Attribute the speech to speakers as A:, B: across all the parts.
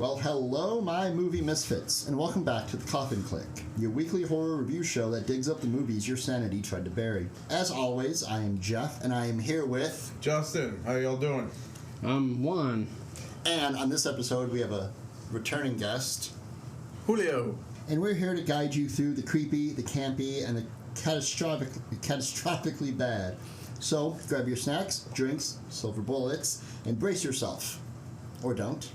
A: Well, hello, my movie misfits, and welcome back to the Koffin Click, your weekly horror review show that digs up the movies your sanity tried to bury. As always, I am Jeff, and I am here with...
B: Justin. How y'all doing?
C: I'm Juan.
A: And on this episode, we have a returning guest,
B: Julio.
A: And we're here to guide you through the creepy, the campy, and the catastrophically bad. So, grab your snacks, drinks, silver bullets, and brace yourself. Or don't.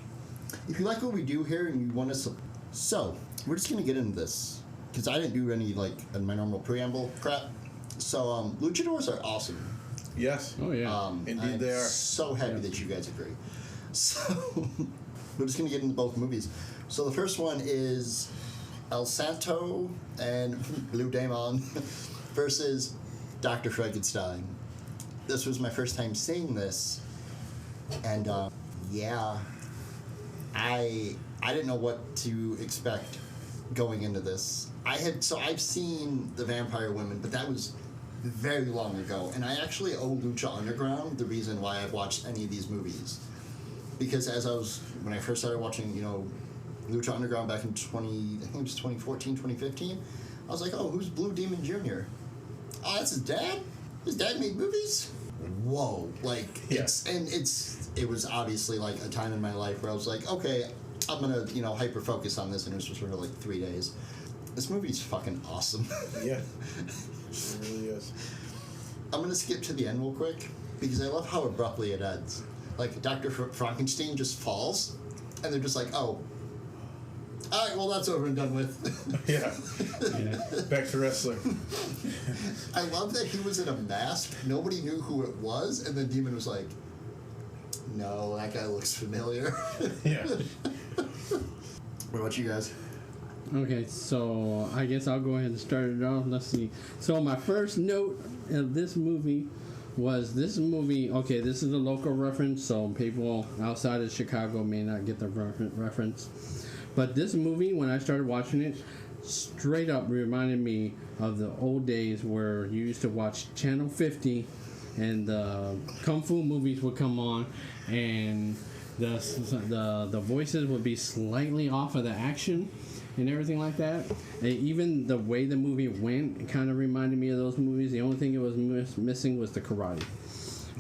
A: If you like what we do here and you want us to... So, we're just going to get into this. Because I didn't do any, my normal preamble crap. So, luchadors are awesome.
B: Yes.
C: Oh, yeah.
B: Indeed they are.
A: I'm so happy that you guys agree. So, we're just going to get into both movies. So, the first one is El Santo and Blue Demon versus Dr. Frankenstein. This was my first time seeing this. And, yeah... I didn't know what to expect going into this. I've seen The Vampire Women, but that was very long ago. And I actually owe Lucha Underground the reason why I've watched any of these movies. Because when I first started watching, Lucha Underground back in 2014, 2015, I was like, oh, who's Blue Demon Jr.? Oh, that's his dad? His dad made movies? Whoa. It was obviously a time in my life where I was like, okay, I'm gonna, hyper focus on this, and it was just sort of 3 days. This movie's fucking awesome.
B: Yeah. It really is.
A: I'm gonna skip to the end real quick, because I love how abruptly it ends. Dr. Frankenstein just falls, and they're just like, oh, alright, well, that's over and done with.
B: Yeah. Back to wrestling.
A: I love that he was in a mask, nobody knew who it was, and the demon was like, no, that guy looks familiar.
B: Yeah.
A: What about you guys?
C: Okay, so I guess I'll go ahead and start it off. Let's see. So my first note of this movie was okay, this is a local reference, so people outside of Chicago may not get the reference. But this movie, when I started watching it, straight up reminded me of the old days where you used to watch Channel 50 and the Kung Fu movies would come on, and the voices would be slightly off of the action and everything like that. And even the way the movie went, it kind of reminded me of those movies. The only thing it was missing was the karate.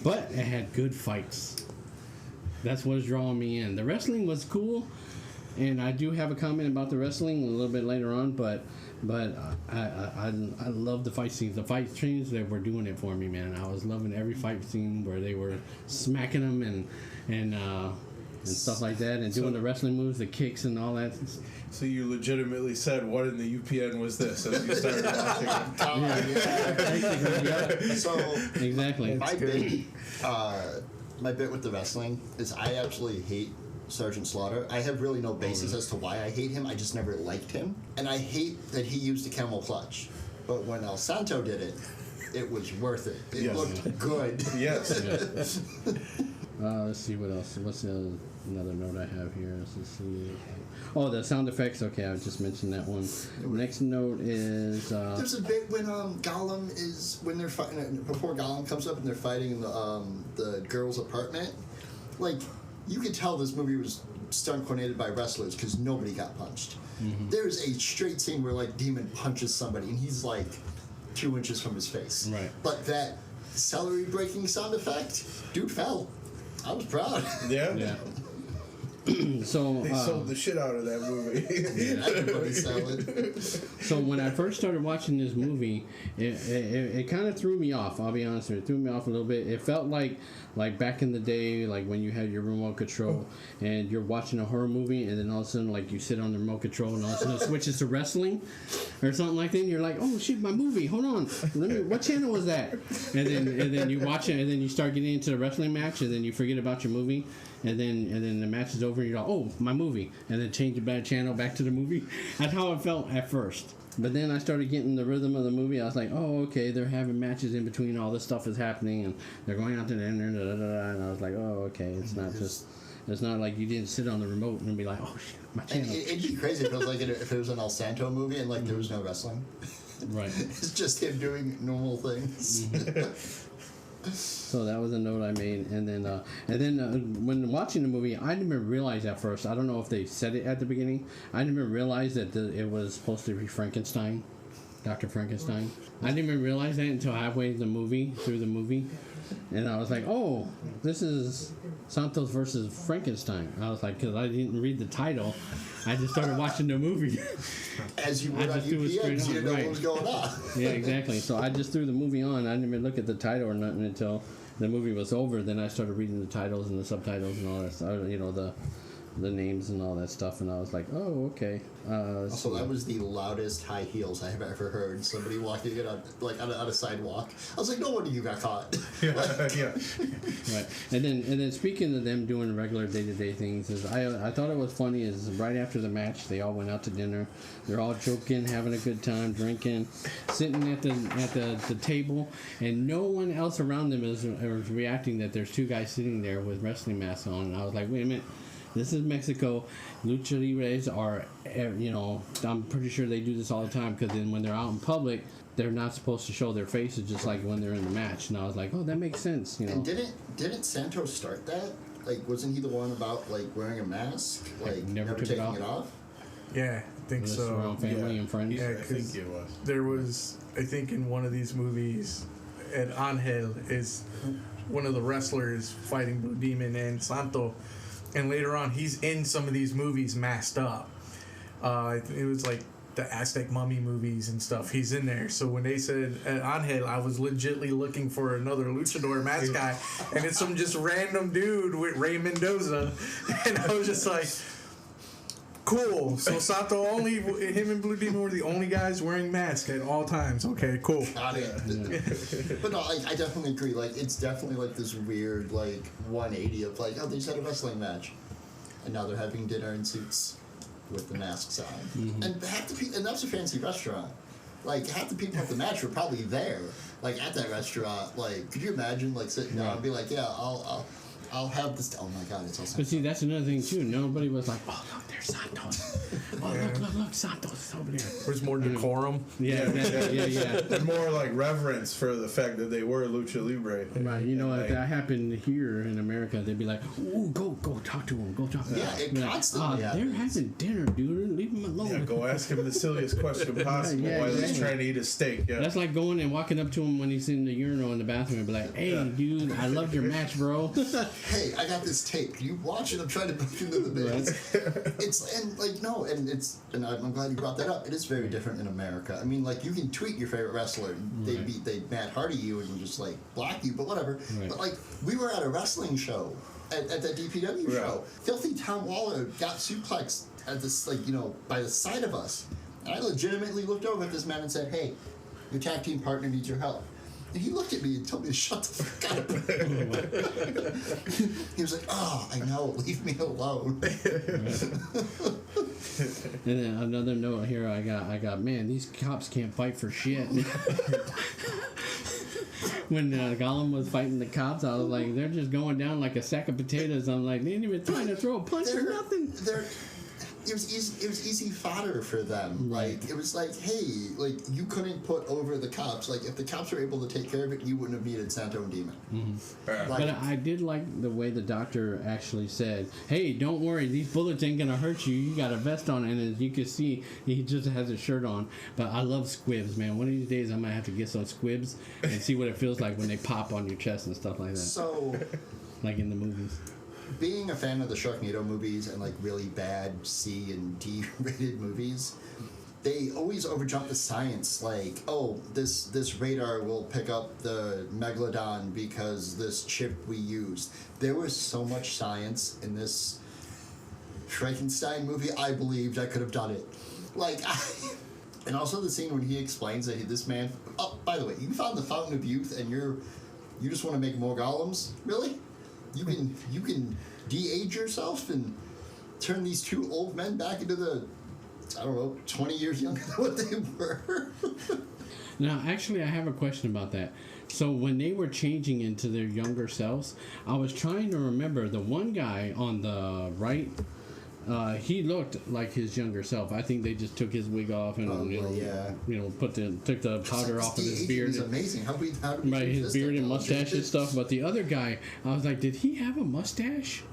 C: But it had good fights. That's what was drawing me in. The wrestling was cool, and I do have a comment about the wrestling a little bit later on, but I love the fight scenes. The fight scenes, they were doing it for me, man. I was loving every fight scene where they were smacking them and stuff like that, and doing the wrestling moves, the kicks and all that.
B: So you legitimately said, what in the UPN was this as you started watching it?
A: So
C: exactly.
A: My bit with the wrestling is I absolutely hate Sergeant Slaughter. I have really no basis as to why I hate him. I just never liked him. And I hate that he used a camel clutch. But when El Santo did it, it was worth it. It looked good.
B: Yes.
C: Let's see what else. What's another note I have here? Let's see. Oh, the sound effects. Okay, I just mentioned that one. Next note is...
A: There's a bit when when they're fighting, before Gollum comes up and they're fighting in the girl's apartment. You could tell this movie was stunt coordinated by wrestlers because nobody got punched. Mm-hmm. There's a straight scene where Demon punches somebody and he's 2 inches from his face.
C: Right.
A: But that celery breaking sound effect, dude fell. I was proud.
B: Yeah.
C: So
B: they sold the shit out of that movie.
A: Everybody salad.
C: So when I first started watching this movie, it kind of threw me off. I'll be honest with you, it threw me off a little bit. It felt like back in the day, when you had your remote control and you're watching a horror movie, and then all of a sudden you sit on the remote control and all of a sudden it switches to wrestling or something like that. And you're like, oh shit, my movie. Hold on, what channel was that? And then you watch it, and then you start getting into the wrestling match, and then you forget about your movie. And then the match is over, and you're like, oh, my movie. And then change the channel back to the movie. That's how it felt at first. But then I started getting the rhythm of the movie. I was like, oh, okay, they're having matches in between. All this stuff is happening, and they're going out to the end, and I was like, oh, okay. It's not like you didn't sit on the remote and be like, oh, shit, my channel.
A: It'd be crazy if it was if it was an El Santo movie and there was no wrestling.
C: Right.
A: It's just him doing normal things.
C: So that was a note I made, and then when watching the movie, I didn't even realize at first. I don't know if they said it at the beginning. I didn't even realize that it was supposed to be Frankenstein, Dr. Frankenstein. I didn't even realize that until halfway through the movie, and I was like, "Oh, this is Santos versus Frankenstein." I was like, because I didn't read the title, I just started watching the movie.
A: As you would on UPN, you didn't know what was going on.
C: Yeah, exactly. So I just threw the movie on. I didn't even look at the title or nothing until the movie was over. Then I started reading the titles and the subtitles and all that stuff, you know, the names and all that stuff, and I was like, oh, okay.
A: So that was the loudest high heels I have ever heard. Somebody walking it on a sidewalk. I was like, no wonder you got caught.
B: Yeah.
C: Right. And then speaking of them doing regular day-to-day things, is I thought it was funny is right after the match they all went out to dinner. They're all joking, having a good time, drinking, sitting at the table, and no one else around them is reacting that there's two guys sitting there with wrestling masks on. And I was like, wait a minute. This is Mexico. Lucha Libres are, you know, I'm pretty sure they do this all the time, because then when they're out in public, they're not supposed to show their faces just like when they're in the match. And I was like, oh, that makes sense, you know.
A: And didn't Santos start that? Like, wasn't he the one about, like, wearing a mask? Like, never taking it off?
D: Yeah, I think so.
C: Around family and friends.
D: Yeah,
B: I think it was.
D: There was, I think, in one of these movies, Ed Angel is one of the wrestlers fighting Blue Demon and Santo. And later on, he's in some of these movies masked up. It was like the Aztec mummy movies and stuff. He's in there. So when they said Angel, I was legitly looking for another luchador mask guy. And it's some just random dude with Ray Mendoza. And I was just like, cool. So Santo him and Blue Demon were the only guys wearing masks at all times. Okay, cool.
A: Got it. But no, I definitely agree. Like, it's definitely like this weird, like, 180 of like, oh, they just had a wrestling match, and now they're having dinner in suits with the masks on. Mm-hmm. And half the people, and that's a fancy restaurant. Like, half the people at the match were probably there, like, at that restaurant. Like, could you imagine, like, sitting down and be like, yeah, I'll have this. Oh my God, it's awesome.
C: But see, that's another thing too. Nobody was like, "Oh, look, there's Santos. Oh, look, Santos is over there."
D: There's more decorum.
C: Yeah.
B: And more like reverence for the fact that they were Lucha Libre.
C: Right. You know, if that happened here in America, they'd be like, "Ooh, go talk to him. Go talk to him."
A: Yeah, it constantly
C: they're having dinner, dude. Leave him alone.
B: Yeah, go ask him the silliest question possible while he's trying to eat a steak. Yeah.
C: That's like going and walking up to him when he's in the urinal in the bathroom and be like, "Hey, dude, I loved your match, bro."
A: Hey, I got this tape. Can you watch it? I'm trying to put into the base. And I'm glad you brought that up. It is very different in America. I mean, like, you can tweet your favorite wrestler. They Matt Hardy you and just like block you, but whatever. Right. But like, we were at a wrestling show at that DPW show. Filthy Tom Waller got suplexed at this, like, you know, by the side of us. And I legitimately looked over at this man and said, "Hey, your tag team partner needs your help." And he looked at me and told me to shut the fuck up. He was like, "Oh, I know, leave me alone."
C: And then another note here I got, man, these cops can't fight for shit. When Gollum was fighting the cops, I was like, they're just going down like a sack of potatoes. I'm like, they ain't even trying to throw a punch or nothing.
A: It was easy fodder for them. Like, it was like, hey, like, you couldn't put over the cops. Like, if the cops were able to take care of it, you wouldn't have needed Santo and Demon.
C: Mm-hmm. Like, but I did like the way the doctor actually said, "Hey, don't worry, these bullets ain't gonna hurt you. You got a vest on," and as you can see, he just has a shirt on. But I love squibs, man. One of these days, I might have to get some squibs and see what it feels like when they pop on your chest and stuff like that.
A: So,
C: like in the movies.
A: Being a fan of the Sharknado movies and like really bad C and D rated movies, they always overjump the science. Like, oh, this radar will pick up the megalodon because this chip we used. There was so much science in this Frankenstein movie. I believed I could have done it. Like, and also the scene when he explains that this man. Oh, by the way, you found the fountain of youth, and you just want to make more golems, really? You can de-age yourself and turn these two old men back into the, I don't know, 20 years younger than what they were.
C: Now, actually, I have a question about that. So when they were changing into their younger selves, I was trying to remember the one guy on the right, he looked like his younger self. I think they just took his wig off and took the powder off of his beard.
A: It's amazing. How do we
C: right, his beard and mustache and stuff. But the other guy, I was like, did he have a mustache?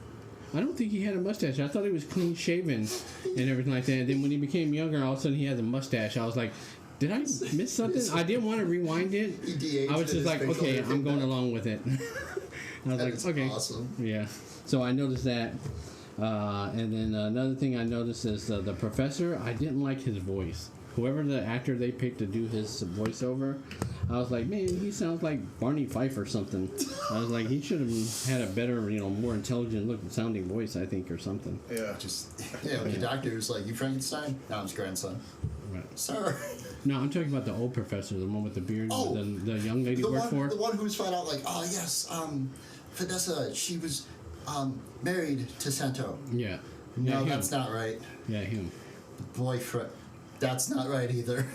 C: I don't think he had a mustache. I thought he was clean shaven and everything like that. And then when he became younger, all of a sudden he had a mustache. I was like, did I miss something? I didn't want to rewind it. I was just like, okay, I'm going along with it. I was like, okay,
A: awesome.
C: Yeah. So I noticed that. And then another thing I noticed is the professor. I didn't like his voice. Whoever the actor they picked to do his voiceover, I was like, man, he sounds like Barney Fife or something. I was like, he should have had a better, more intelligent looking sounding voice, I think, or something.
B: Yeah.
A: The doctor's like, you Frankenstein? No, I'm his grandson.
C: Right.
A: Sir.
C: No, I'm talking about the old professor, the one with the beard, the young lady worked for.
A: The one who's found out, like, oh, yes, Vanessa, she was married to Santo.
C: Yeah.
A: No, that's not right.
C: Yeah, him.
A: Boyfriend. That's not right either.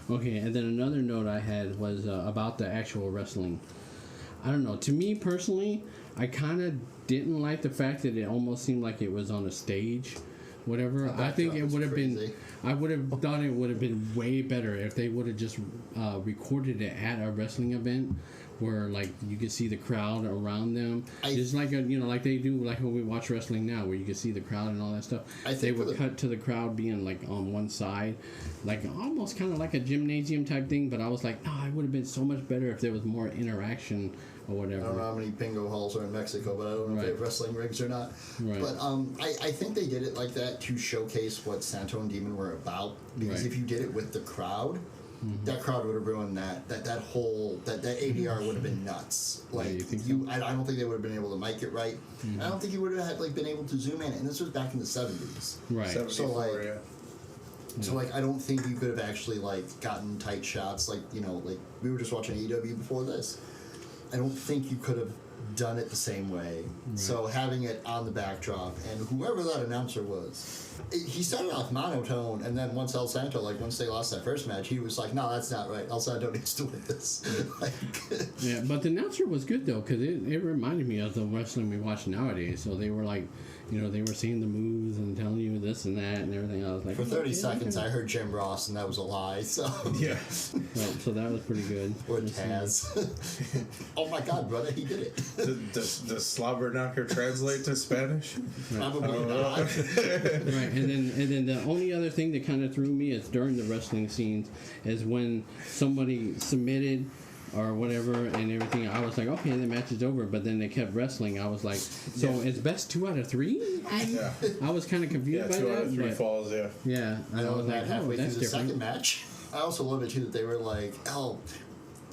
C: Okay, and then another note I had was about the actual wrestling. I don't know. To me personally, I kind of didn't like the fact that it almost seemed like it was on a stage. Whatever. I think it would have been. I would have thought it would have been way better if they would have just recorded it at a wrestling event, where like you could see the crowd around them. Just like like they do, like when we watch wrestling now, where you can see the crowd and all that stuff. They would cut to the crowd being like on one side, like almost kind of like a gymnasium type thing. But I was like, it would have been so much better if there was more interaction or whatever.
A: I don't know how many bingo halls are in Mexico, but I don't know if they have wrestling rigs or not.
C: Right.
A: But I think they did it like that to showcase what Santo and Demon were about. Because if you did it with the crowd, that crowd would have ruined that whole ADR would have been nuts. Like
C: you think so?
A: I don't think they would have been able to mic it right. I don't think you would have been able to zoom in. And this was back in the 70s.
C: Right.
A: So like. So I don't think you could have actually gotten tight shots like we were just watching AEW before this. I don't think you could have done it the same way. Right. So having it on the backdrop, and whoever that announcer was, he started off monotone, and then once El Santo, once they lost that first match, he was like, no, that's not right. El Santo needs to win this.
C: Yeah, but the announcer was good, though, because it reminded me of the wrestling we watch nowadays. So they were they were seeing the moves and telling you this and that and everything. I was like,
A: for 30 seconds, I heard Jim Ross, and that was a lie. So
B: yeah,
C: right, so that was pretty good.
A: Or Taz. Oh my God, brother, he did it.
B: Does slobber knocker translate to Spanish?
A: Probably not.
C: Right, and then the only other thing that kind of threw me is during the wrestling scenes is when somebody submitted or whatever and everything. I was like, okay, the match is over, but then they kept wrestling. I was like, so it's best 2 out of 3?
B: Yeah.
C: I was kind of confused by that.
B: 2 out of 3 falls. Yeah.
C: Yeah,
A: I was like, halfway through
C: that's
A: the
C: different.
A: second match. I also love it too that they were like,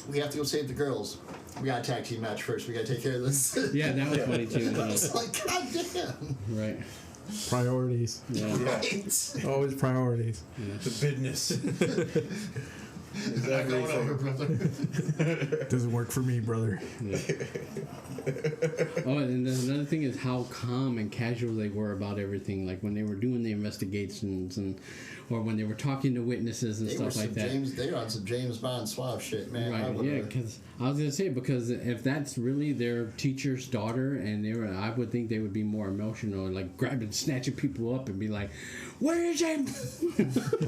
A: we have to go save the girls. We got a tag team match first. We got to take care of this.
C: Yeah, that was funny too.
A: It's like, God damn.
C: Right.
D: Priorities.
C: Yeah.
A: Right.
D: Always priorities.
C: Yeah.
B: The business.
A: Not going over, brother.
D: Doesn't work for me, brother.
C: Yeah. Oh, and then another thing is how calm and casual they were about everything. Like when they were doing the investigations or when they were talking to witnesses and stuff like that.
A: They were on some James Bond suave shit, man.
C: Right, yeah, because I was going to say, because if that's really their teacher's daughter, and I would think they would be more emotional, like grabbing, snatching people up and be like, where is him?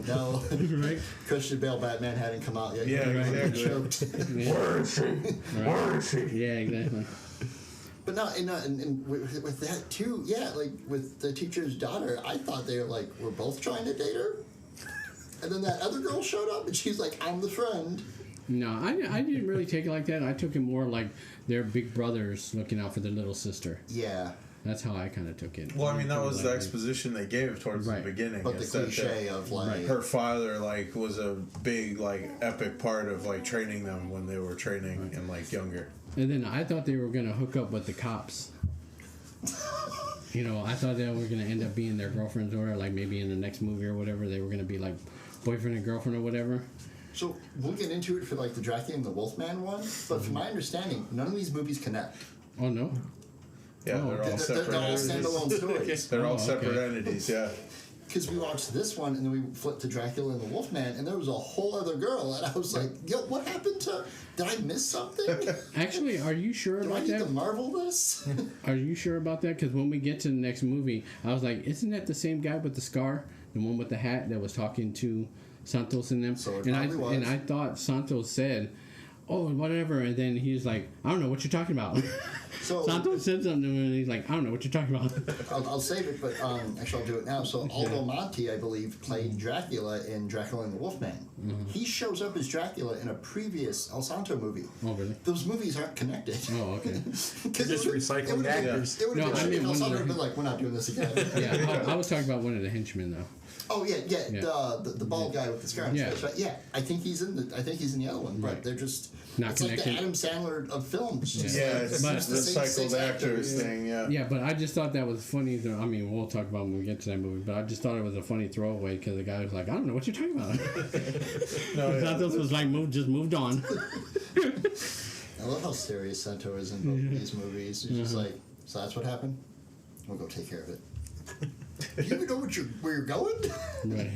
A: No.
C: Right?
A: Christian Bale Batman hadn't come out yet.
B: Yeah, exactly.
A: Choked.
C: Yeah.
B: Where is he?
C: Right.
B: Where is he?
C: Yeah, exactly.
A: But no, and with that too, yeah, like with the teacher's daughter, I thought they were both trying to date her. And then that other girl showed up, and she's like, I'm the friend.
C: No, I didn't really take it like that. I took it more like they're big brothers looking out for their little sister.
A: Yeah.
C: That's how I kind of took it.
B: Well, I mean, that was the exposition they gave towards the beginning.
A: But the cliche of
B: her father was a big epic part of training them when they were training and younger.
C: And then I thought they were gonna hook up with the cops. I thought they were gonna end up being their girlfriends, or maybe in the next movie or whatever they were gonna be boyfriend and girlfriend or whatever.
A: So we'll get into it for the Dracula and the Wolfman one, but from my understanding, none of these movies connect.
C: Oh no.
B: Yeah, they're all separate
A: They're all
B: entities.
A: standalone stories.
B: They're all separate entities, yeah.
A: because we watched this one and then we flipped to Dracula and the Wolfman, and there was a whole other girl, and I was like, yo, what happened to? Did I miss something?
C: Actually, are you sure
A: Do I
C: about
A: need
C: that?
A: to Marvel this?
C: Are you sure about that? Because when we get to the next movie, I was like, isn't that the same guy with the scar, the one with the hat that was talking to Santos and them?
A: So it
C: and
A: probably was.
C: and I thought Santos said, "Oh, whatever," and then he's like, "I don't know what you're talking about."
A: So
C: Santos said something, and he's like, "I don't know what you're talking about."
A: I'll save it, but actually I'll do it now. So Aldo Monti, I believe, played Dracula in Dracula and the Wolfman. He shows up as Dracula in a previous El Santo movie.
C: Oh, really?
A: Those movies aren't connected.
C: Oh, okay.
D: Just recycling actors.
A: It would have
C: No, I
A: been
C: mean,
A: El
C: one
A: Santo
C: of
A: would
C: the-
A: have been like, we're not doing this again.
C: Yeah, I was talking about one of the henchmen though.
A: Oh yeah.
C: Yeah.
A: The bald guy with the scar.
C: Yeah.
A: Right. Yeah, I think he's in the other one, but
C: Right.
A: they're just
C: Not
A: it's like the
C: connected.
A: Adam Sandler of films. Just
B: Yeah,
A: like,
B: it's
C: But-
B: just the
A: same six
B: recycled actors thing. Yeah.
C: Yeah, but I just thought that was funny. I mean, we'll talk about it when we get to that movie. But I just thought it was a funny throwaway because the guy was like, "I don't know what you're talking about."
B: No, yeah.
C: Santos was like, just moved on.
A: I love how serious Santo is in both of these movies. He's just like, so that's what happened. We'll go take care of it. Do you even know where you're going?
C: Right.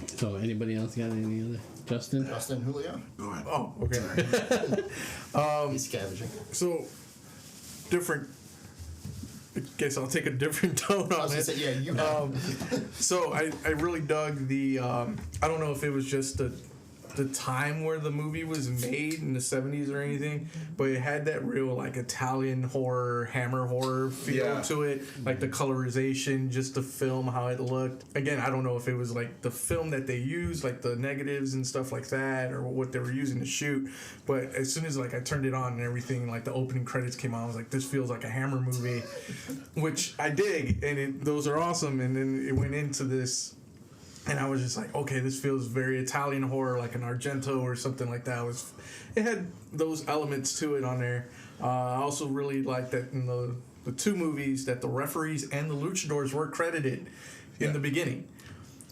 C: So, anybody else got any other? Justin?
A: Justin Julio.
D: Oh, okay.
A: He's scavenging.
D: So, different. I guess I'll take a different tone
A: I
D: on
A: was gonna
D: it.
A: say, yeah, you have.
D: So I really dug the. I don't know if it was just the time where the movie was made in the 70s or anything, but it had that real like Italian horror, hammer horror feel
B: Yeah.
D: to it, like the colorization, just the film, how it looked. Again, I don't know if it was like the film that they used, like the negatives and stuff like that, or what they were using to shoot. But as soon as like I turned it on and everything, like the opening credits came on, I was like, this feels like a Hammer movie, which I dig, and those are awesome. And then it went into this. And I was just like, okay, this feels very Italian horror, like an Argento or something like that. It had those elements to it on there. I also really liked that in the two movies that the referees and the luchadors were credited in the beginning.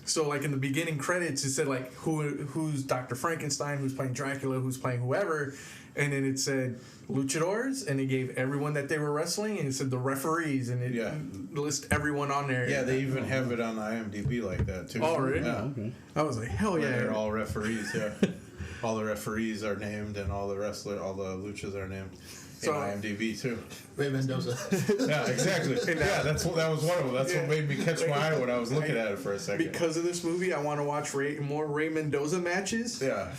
D: So, like, in the beginning credits, it said, like, who's Dr. Frankenstein, who's playing Dracula, who's playing whoever. And then it said luchadors, and it gave everyone that they were wrestling, and it said the referees, and it lists everyone on there.
B: Yeah, they even have it on the IMDb like that too.
D: Oh, really?
B: Yeah.
C: Okay.
D: I was like, hell
B: Where
D: yeah.
B: they're all referees. Yeah, all the referees are named, and all the luchas are named.
D: So-
B: in IMDb too.
A: Ray Mendoza.
B: Yeah, exactly. Yeah, that was one of them. That's what made me catch my eye when I was looking at it for a second.
D: Because of this movie, I want to watch more Ray Mendoza matches.
B: Yeah.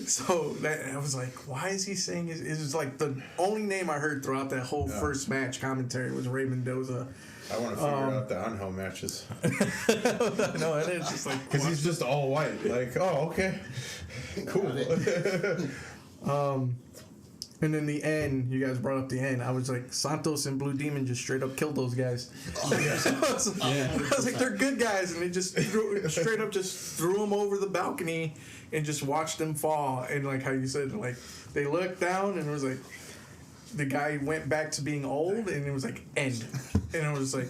D: So I was like, why is he saying it was like the only name I heard throughout that whole first match commentary was Ray Mendoza.
B: I want to figure out the Angel matches.
D: No, and it's just like
B: Because he's just all white. Like, oh, okay. Cool.
D: And then the end, you guys brought up the end. I was like, Santos and Blue Demon just straight up killed those guys. I was like, they're good guys, and they just straight up threw them over the balcony and just watched them fall. And like how you said, like they looked down and it was like the guy went back to being old, and it was like end, and it was like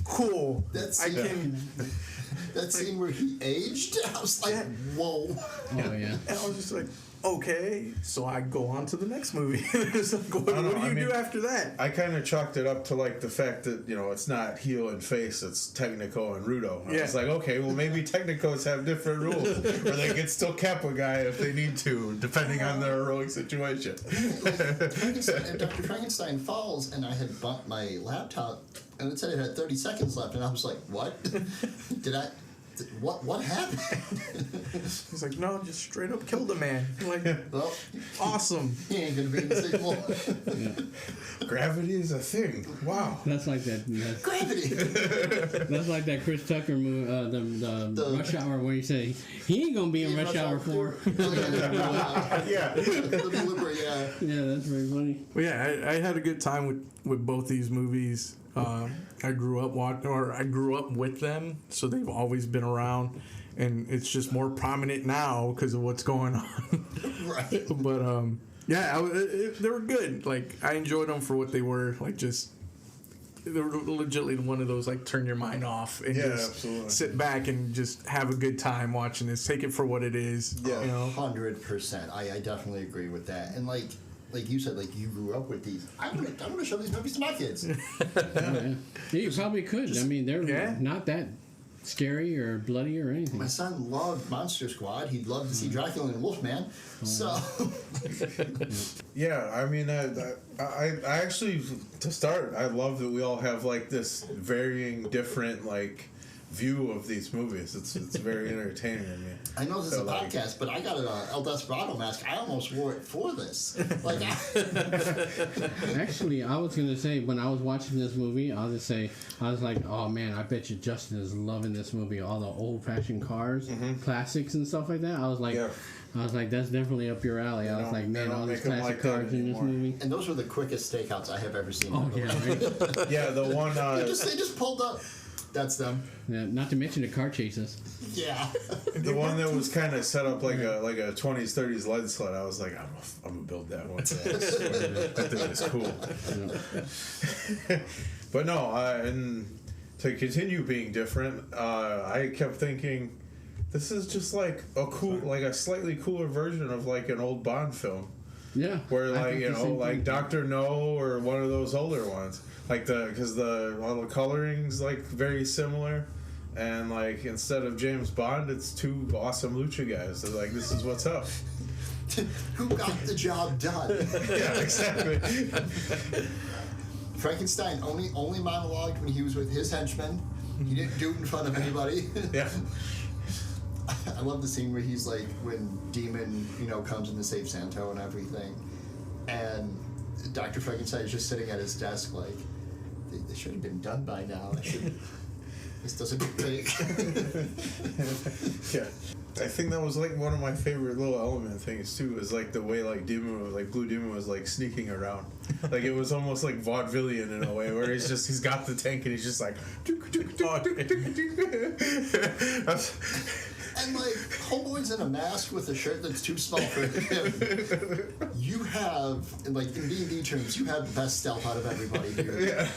D: cool.
A: That scene where he aged, I was like, whoa.
C: Oh, yeah.
D: And I was just like, okay, so I go on to the next movie. It's like, what do you do after that?
B: I kind of chalked it up to like the fact that, you know, it's not heel and face, it's Technico and Rudo. I was like, okay, well maybe Technicos have different rules, or they can still cap a guy if they need to, depending on their heroic situation.
A: Dr. Frankenstein falls, and I had bumped my laptop, and it said it had 30 seconds left, and I was like, what? What happened?
D: He's like, no, just straight up killed a man. I'm like,
A: Well,
D: awesome.
A: he ain't gonna be in the sequel.
B: Gravity is a thing. Wow.
C: That's like that.
A: Gravity.
C: That's like that Chris Tucker movie, the Rush Hour, where you say he ain't gonna be in Rush Hour 4.
B: Yeah.
C: Yeah, that's very funny.
D: Well, yeah, I had a good time with both these movies. I grew up with them, so they've always been around, and it's just more prominent now because of what's going on.
A: Right.
D: But yeah, they were good. Like I enjoyed them for what they were. Like just they were legitimately one of those like turn your mind off and just
B: absolutely.
D: sit back and just have a good time watching this. Take it for what it is.
B: Yeah.
D: You know.
A: 100%. I definitely agree with that. And like, like you said, like you grew up with these. I want to show these movies to my kids.
C: Yeah, you probably could. I mean, they're not that scary or bloody or anything.
A: My son loved Monster Squad. He'd love to see Dracula and Wolfman. So,
B: yeah, I mean, I actually, to start, I love that we all have like this varying, different like view of these movies. It's very entertaining to me.
A: I know this is a podcast, but I got an El Desperado mask. I almost wore it for this. Like,
C: Actually, I was gonna say when I was watching this movie, I was like, oh man, I bet you Justin is loving this movie. All the old-fashioned cars, classics and stuff like that. I was like, that's definitely up your alley. I was like, man, all these classic cars in this movie.
A: And those were the quickest stakeouts I have ever seen.
C: Oh yeah, right?
B: Yeah, the one.
A: They just pulled up. That's them.
C: Yeah, not to mention the car chases.
A: Yeah.
B: The one that was kind of set up like a 20s, 30s lead sled. I was like, I'm gonna build that one. That thing is cool. But no, and to continue being different, I kept thinking, this is just like a slightly cooler version of like an old Bond film.
C: Yeah.
B: Where like Dr. No or one of those older ones. Like because all the coloring's like very similar, and like instead of James Bond, it's two awesome lucha guys. They're like, this is what's up.
A: Who got the job done?
B: Yeah, exactly.
A: Frankenstein only monologued when he was with his henchmen. He didn't do it in front of anybody.
B: Yeah.
A: I love the scene where he's like, when Demon, comes in to save Santo and everything, and Dr. Frankenstein is just sitting at his desk like, they should have been done by now. This doesn't take.
B: Yeah. I think that was like one of my favorite little element things too, is like the way like Blue Demon was like sneaking around. Like it was almost like vaudevillian in a way, where he's got the tank and he's just like
A: And like, homeboy's in a mask with a shirt that's too small for him. You have, in D&D terms, you have the best stealth out of everybody here. Yeah.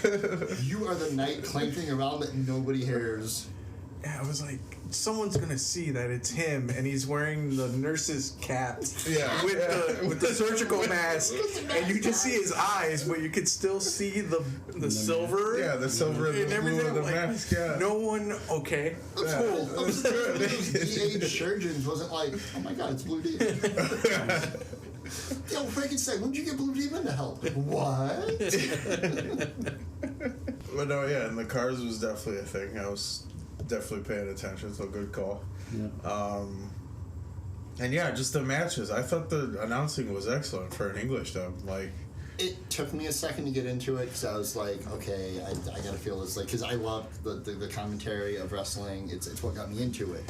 A: You are the knight clanking around that nobody hears.
D: Yeah, I was like, someone's gonna see that it's him, and he's wearing the nurse's cap with the surgical mask, and you just see his eyes, but you could still see the silver.
B: Yeah, the silver and the blue of the
D: like,
B: mask. Yeah.
D: No one. Okay.
A: That's cool. Those de-aged surgeons wasn't like, oh my god, it's Blue Demon. Yo, Frankenstein, when did you get Blue Demon to help? What?
B: But no, yeah, and the cars was definitely a thing. I was definitely paying attention, so good call. Yeah. And yeah, just the matches. I thought the announcing was excellent for an English dub. Like,
A: it took me a second to get into it because I was like, okay, I gotta feel this, like, because I love the commentary of wrestling. It's what got me into it.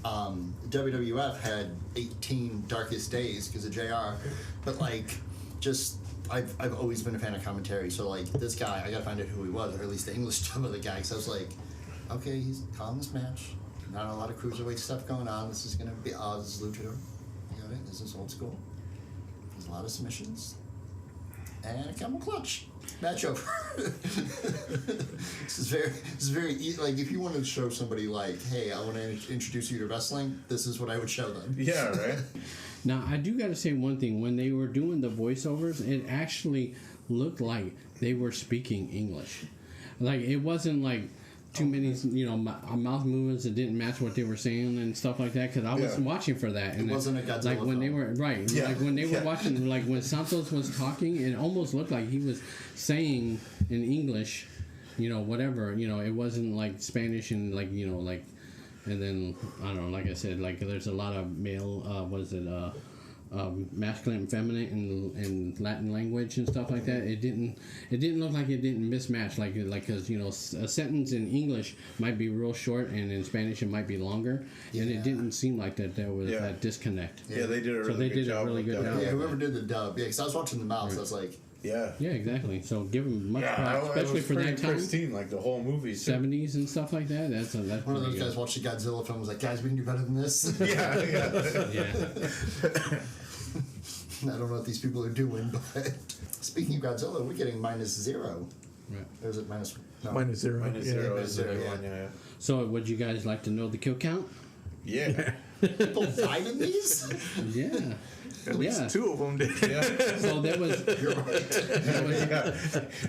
A: WWF had 18 Darkest Days because of JR, but like, just I've always been a fan of commentary. So like, this guy, I gotta find out who he was, or at least the English dub of the guy. Because I was like, okay, he's calling this match. Not a lot of cruiserweight stuff going on. This is gonna be this is Lucha. I got it. This is old school. There's a lot of submissions and a camel clutch. Match over. This is very easy. Like, if you wanted to show somebody like, hey, I want to introduce you to wrestling, this is what I would show them.
B: Yeah, right.
C: Now, I do got to say one thing. When they were doing the voiceovers, it actually looked like they were speaking English. Like, it wasn't like too many, mouth movements that didn't match what they were saying and stuff like that. Because I was watching for that. And
A: it wasn't a Godzilla
C: like when
A: film.
C: they were like when they were watching, like when Santos was talking, it almost looked like he was saying in English, whatever. It wasn't like Spanish and like and then I don't know. Like I said, like there's a lot of male. Masculine and feminine in Latin language and stuff like that. It didn't look like it didn't mismatch, like because a sentence in English might be real short and in Spanish it might be longer, and it didn't seem like that there was that disconnect.
B: Yeah, they did a really good job.
A: Yeah, whoever did the dub. Yeah, because I was watching the mouths, I was like,
C: yeah, exactly. So give them much props, especially for that time.
B: Pristine, like the whole movie,
C: 70s and stuff like that. That's
A: one of those guys watched the Godzilla film. Was like, guys, we can do better than this.
B: Yeah.
A: I don't know what these people are doing, but speaking of Godzilla, we're getting -0.
C: Right.
A: Or is it minus? No.
D: -0.
B: -0 is the
A: yeah.
B: one. Yeah.
C: So, would you guys like to know the kill count?
B: Yeah.
A: People died in these?
C: Yeah.
D: At least
C: Yeah.
D: 2 of them did.
B: Yeah.
C: So there was.
A: You're right.
B: Yeah.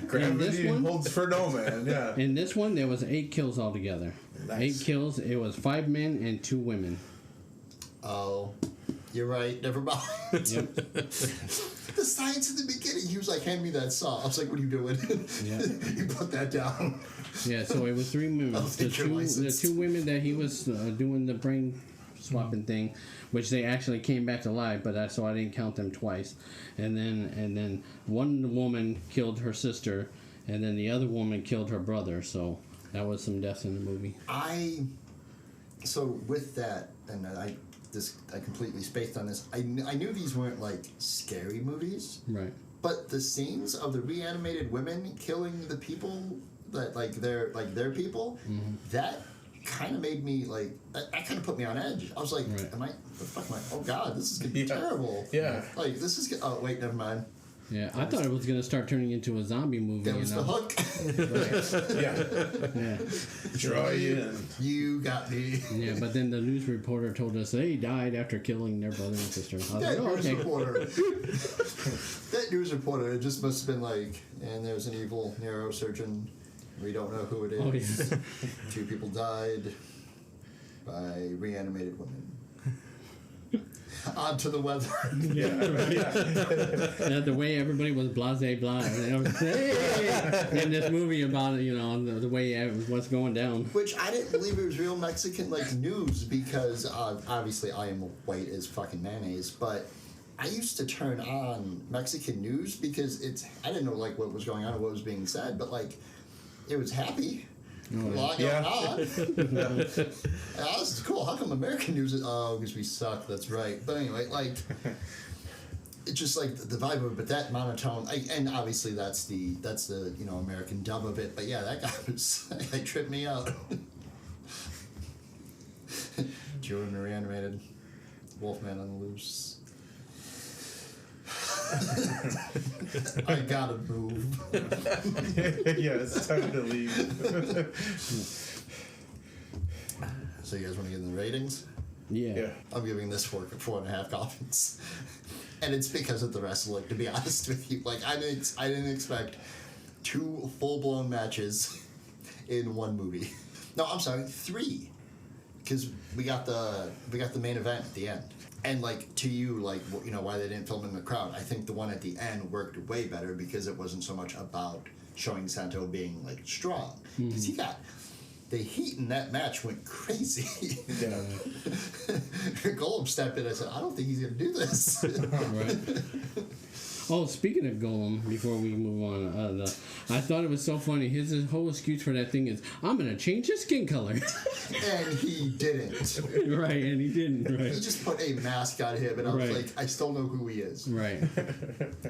B: Gravity
C: one?
B: holds for no man. Yeah.
C: In this one, there was 8 kills altogether.
B: Nice.
C: 8 kills. It was 5 men and 2 women.
A: Oh, you're right. Never mind.
C: Yep.
A: The science in the beginning, he was like, hand me that saw. I was like, what are you doing?
C: Yeah.
A: You put that down.
C: Yeah, so it was 3 women.
A: I'll
C: The
A: take your
C: 2
A: license.
C: women that he was doing the brain swapping thing, which they actually came back to life, but so I didn't count them twice. And then one woman killed her sister, and then the other woman killed her brother. So that was some deaths in the movie.
A: So with that, and I completely spaced on this. I knew these weren't like scary movies,
C: Right.
A: but the scenes of the reanimated women killing the people that their people, that kind of made me like that kind of put me on edge. I was like,
C: Right.
A: what the fuck am I? Oh God, this is gonna be terrible.
B: Yeah.
A: Like this is. Oh wait, never mind.
C: Yeah, I thought it was gonna start turning into a zombie movie.
A: That was the hook.
B: Yeah.
C: Yeah.
B: Draw you in.
A: You got me.
C: Yeah, but then the news reporter told us they died after killing their brother and sister. I was
A: That
C: like, oh,
A: news
C: okay.
A: reporter. That news reporter. It just must have been like, and there's an evil neurosurgeon. We don't know who it is.
C: Oh, yeah.
A: 2 people died by reanimated women. On to the weather.
C: Yeah, the way everybody was blase blah. And was, hey! In this movie about the way what's going down.
A: Which I didn't believe it was real Mexican like news because obviously I am white as fucking mayonnaise, but I used to turn on Mexican news because I didn't know like what was going on or what was being said, but like it was happy. Log on. This is cool. How come American news is? Oh, because we suck. That's right. But anyway, like, it's just like the vibe of it. But that monotone, and obviously that's the American dub of it. But yeah, that guy was that tripped me out. Children reanimated. Wolfman on the loose. I gotta move.
B: Yeah, it's time to leave.
A: So you guys want to get in the ratings?
C: Yeah.
A: I'm giving this 4.5 coffins, and it's because of the wrestling. To be honest with you, like I didn't expect 2 full-blown matches in one movie. No, I'm sorry, 3, because we got the main event at the end. And like to you, like why they didn't film in the crowd. I think the one at the end worked way better because it wasn't so much about showing Santo being like strong, because the heat in that match went crazy.
B: Yeah.
A: Golem stepped in. I said, I don't think he's gonna do this.
C: Right. Oh, speaking of Golem, before we move on, I thought it was so funny. His whole excuse for that thing is, I'm going to change his skin color.
A: And he didn't.
C: Right, and he didn't, right.
A: He just put a mask on him, and I was like, I still know who he is.
C: Right.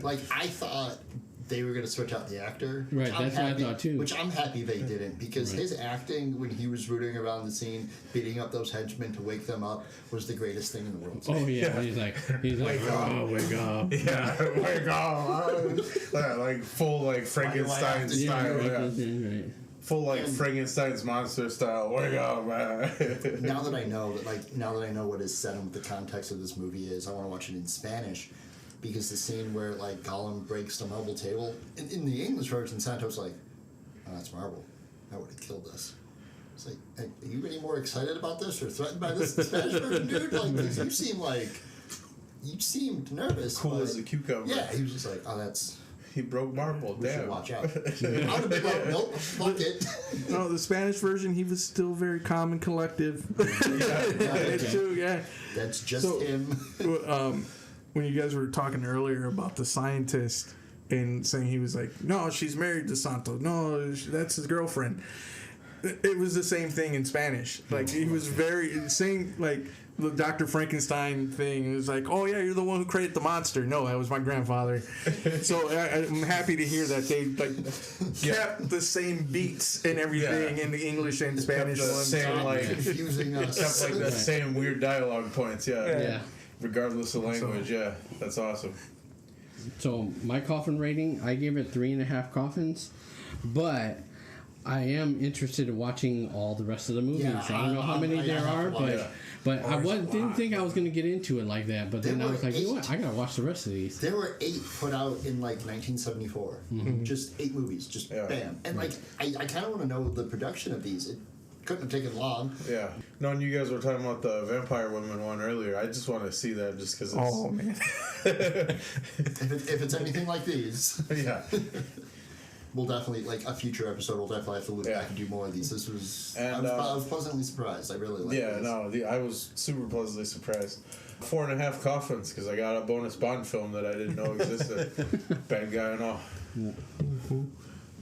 A: Like, I thought they were going to switch out the actor.
C: Right, that's what I thought too.
A: Which I'm happy they didn't, because
C: Right.
A: his acting when he was rooting around the scene, beating up those henchmen to wake them up, was the greatest thing in the world.
C: Oh, yeah. He's like, oh, wake up.
B: Yeah, wake up. Like full like Frankenstein
A: Yeah,
B: style.
C: Right,
B: Yeah.
C: right.
B: Full like Frankenstein's monster style. Wake up, man.
A: Now that I know what is said and what the context of this movie is, I want to watch it in Spanish, because the scene where like Gollum breaks the marble table in the English version, Santo's like, "Oh, that's marble. I would have killed us." It's like, hey, are you any more excited about this or threatened by this in the Spanish version, dude? Like, you seemed nervous.
B: Cool
A: but,
B: as a cucumber.
A: Yeah, he was just like, "Oh, that's."
B: He broke marble.
A: We should
B: Damn.
A: watch out. I would have been like, "Nope, fuck it."
D: No, the Spanish version, he was still very calm and collective. It's true, yeah.
A: That's just
D: So-
A: him.
D: When you guys were talking earlier about the scientist and saying he was like, no, she's married to Santo. No, that's his girlfriend. It was the same thing in Spanish. Like, he was very saying like the Dr. Frankenstein thing. It was like, oh yeah, you're the one who created the monster. No, that was my grandfather. So I'm happy to hear that they like kept the same beats and everything in the English and Spanish
B: the
D: ones.
B: same like
A: Confusing us.
B: kept like the same weird dialogue points. Yeah.
C: Yeah.
B: Regardless of language. Yeah. That's awesome.
C: So my coffin rating, I gave it 3.5 coffins, but I am interested in watching all the rest of the movies.
A: Yeah,
C: I don't know how many there are, but I didn't think I was going to get into it like that. But then I was like, you know what? I got to watch the rest of these.
A: There were 8 put out in like 1974. Just 8 movies, just bam. And like, I kind of want to know the production of these. It couldn't have taken long.
B: Yeah. No, and you guys were talking about the Vampire Women one earlier. I just want to see that just because it's...
D: Oh, man.
A: If it's anything like these.
B: Yeah.
A: We'll definitely, like, a future episode, we'll definitely have to look back and do more of these. This was...
B: And,
A: I was pleasantly surprised. I really liked this.
B: I was super pleasantly surprised. 4.5 coffins, because I got a bonus Bond film that I didn't know existed. Bad guy and all.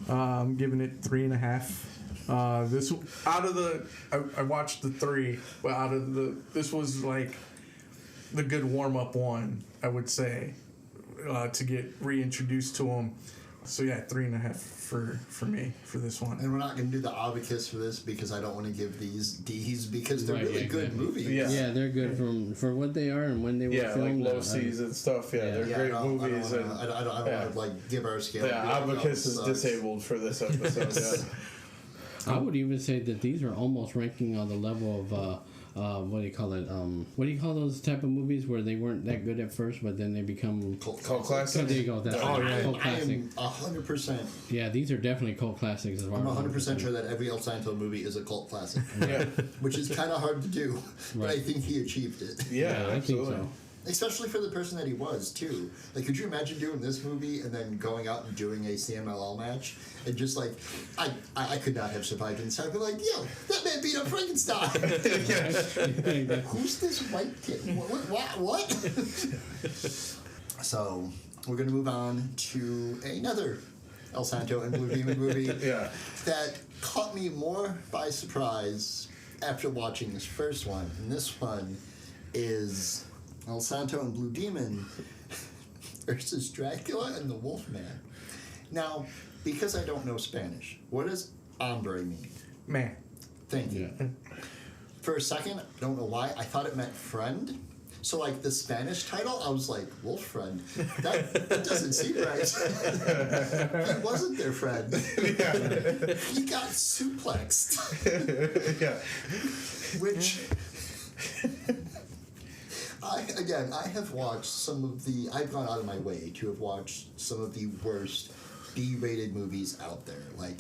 D: I'm giving it 3.5. This out of the I watched the 3, but this was like the good warm up one, I would say, to get reintroduced to him. So yeah, 3.5 for me for this one.
A: And we're not going to do the abacus for this because I don't want to give these D's because they're really good movies.
C: Yeah, they're good for what they are and when they were filmed.
B: Like Low Seas and stuff. They're great movies.
A: I don't want to like give our scale.
B: Yeah, abacus is disabled for this episode.
C: I would even say that these are almost ranking on the level of what do you call it? What do you call those type of movies where they weren't that good at first, but then they become
A: cult
C: Oh,
A: classics?
C: there you go. That's cult
A: I
C: classic.
A: am 100%.
C: Yeah, these are definitely cult classics.
A: I'm 100% sure that every El Santo movie is a cult classic.
B: Yeah.
A: Which is kind of hard to do, but I think he achieved it.
B: Yeah,
C: I think so.
A: Especially for the person that he was, too. Like, could you imagine doing this movie and then going out and doing a CMLL match? And just, like, I could not have survived inside. I'd be like, yo, that man beat up Frankenstein. Who's this white kid? What? So, we're going to move on to another El Santo and Blue Demon movie that caught me more by surprise after watching this first one. And this one is... El Santo and Blue Demon versus Dracula and the Wolfman. Now, because I don't know Spanish, what does hombre mean?
D: Man.
A: Thank you. Yeah. For a second, I don't know why, I thought it meant friend. So, like, the Spanish title, I was like, wolf friend. That doesn't seem right. He wasn't their friend. Yeah. He got suplexed.
B: Yeah.
A: Which... I have watched I've gone out of my way to have watched some of the worst B-rated movies out there, like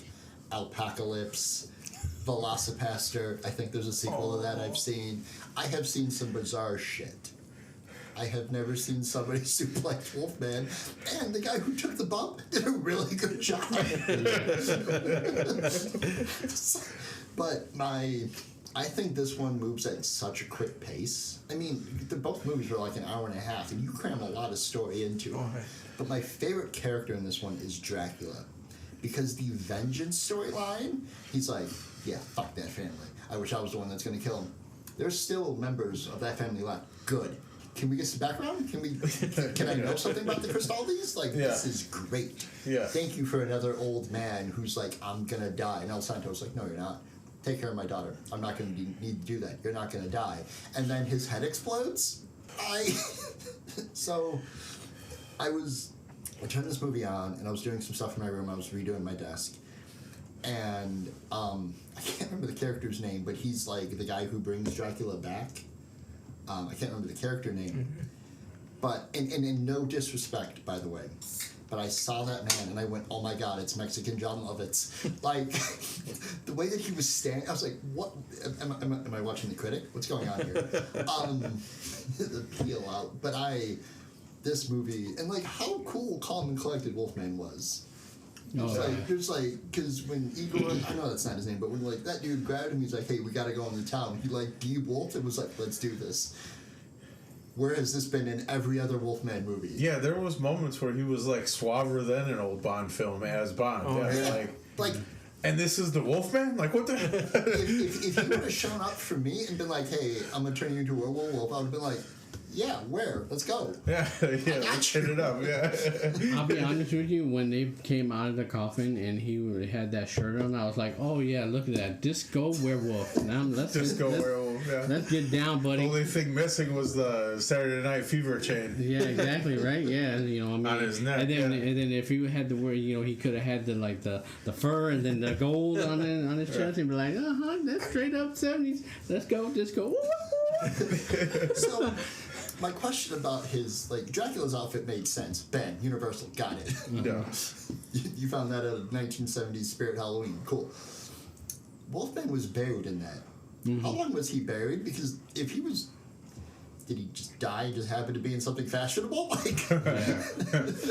A: Alpacalypse, Velocipaster. I think there's a sequel to that I've seen. I have seen some bizarre shit. I have never seen somebody suplex Wolfman, and the guy who took the bump did a really good job. But I think this one moves at such a quick pace. I mean, both movies are like an hour and a half, and you cram a lot of story into it. But my favorite character in this one is Dracula. Because the vengeance storyline, he's like, yeah, fuck that family. I wish I was the one that's going to kill him. There's still members of that family left. Good. Can we get some background? Can I know something about the Cristaldis? Like, this is great.
B: Yeah.
A: Thank you for another old man who's like, I'm going to die. And El Santo's like, no, you're not. Take care of my daughter. I'm not going to need to do that. You're not going to die. And then his head explodes. So, I turned this movie on, and I was doing some stuff in my room. I was redoing my desk. And, I can't remember the character's name, but he's like the guy who brings Dracula back. I can't remember the character name. But, and no disrespect, by the way. But I saw that man and I went, oh my God, it's Mexican John Lovitz. Like, the way that he was standing, I was like, what? Am I watching The Critic? What's going on here? The peel out. But this movie, and like how cool Calm and Collected Wolfman was. There's like, because when Igor, I know that's not his name, but when like that dude grabbed him, he's like, hey, we gotta go into town. He like de-wolfed and was like, let's do this. Where has this been in every other Wolfman movie?
B: Yeah, there was moments where he was like suaver than an old Bond film as Bond. Like, and this is the Wolfman? Like, what the?
A: if he would have shown up for me and been like, hey, I'm gonna turn you into a werewolf, I would have been like, yeah, where? Let's go.
B: Yeah, let's hit it up. Yeah.
C: I'll be honest with you. When they came out of the coffin and he had that shirt on, I was like, "Oh yeah, look at that, Disco Werewolf." Now
B: Disco Werewolf. Yeah.
C: Let's get down, buddy.
B: The only thing missing was the Saturday Night Fever chain.
C: Yeah, exactly, right? Yeah, you know, I mean,
B: On his neck,
C: and then
B: yeah.
C: and then if he had to wear, you know, he could have had the fur and then the gold on his chest and be like, that's straight up 70s. Let's go, disco.
A: So, my question about his, like, Dracula's outfit made sense. Ben, Universal, got it.
B: Yeah.
A: You found that at a 1970s Spirit Halloween. Cool. Wolfman was buried in that. How long was he buried? Because if he was... Did he just die and just happen to be in something fashionable? Like,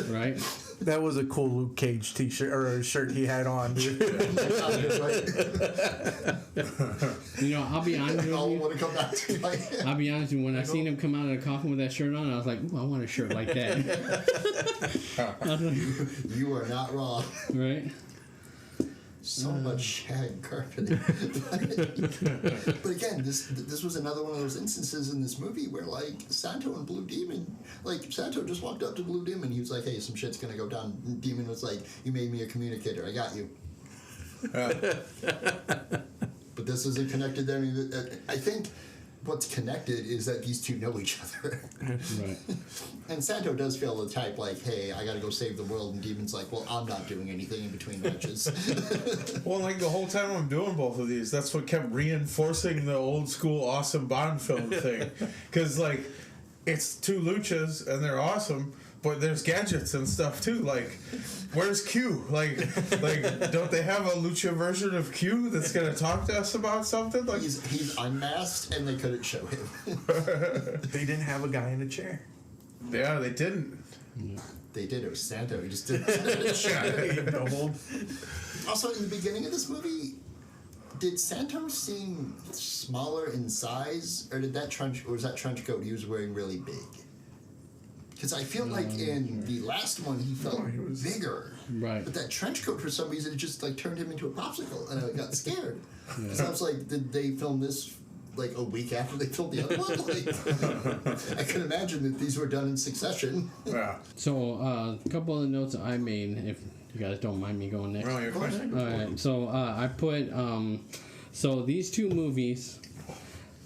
C: Right?
D: That was a cool Luke Cage t-shirt or shirt he had on, dude.
C: You know, I'll be honest with
A: I
C: you.
A: want to come back to my head.
C: I'll be honest with you. When I seen him come out of the coffin with that shirt on, I was like, ooh, I want a shirt like that. I was like,
A: You are not wrong.
C: right?
A: So much shag carpeting. But again, this was another one of those instances in this movie where, like, Santo and Blue Demon, like, Santo just walked up to Blue Demon. He was like, hey, some shit's gonna go down. And Demon was like, you made me a communicator. I got you. But this isn't connected there. I mean, I think what's connected is that these two know each other.
C: Right.
A: And Santo does feel the type like, hey, I gotta go save the world, and Demon's like, well, I'm not doing anything in between matches.
B: Well, like the whole time I'm doing both of these, that's what kept reinforcing the old school awesome Bond film thing. Because, like, it's two luchas and they're awesome, but there's gadgets and stuff too. Like, where's Q? Like, don't they have a lucha version of Q that's gonna talk to us about something? Like,
A: he's unmasked, and they couldn't show him.
D: They didn't have a guy in a chair.
B: yeah, they didn't.
A: They did. It was Santo. He just didn't show
D: He
A: him.
D: doubled.
A: Also, in the beginning of this movie, did Santo seem smaller in size, or was that trench coat he was wearing really big? Because I feel like in the last one he felt bigger.
C: Right.
A: But that trench coat, for some reason, it just like turned him into a popsicle, and I got scared. Because I was like, did they film this like a week after they filmed the other one? Like, I can imagine that these were done in succession.
B: Yeah.
C: So, a couple of the notes I made, if you guys don't mind me going next.
B: Well, your question.
C: All right. So, I put, so these two movies,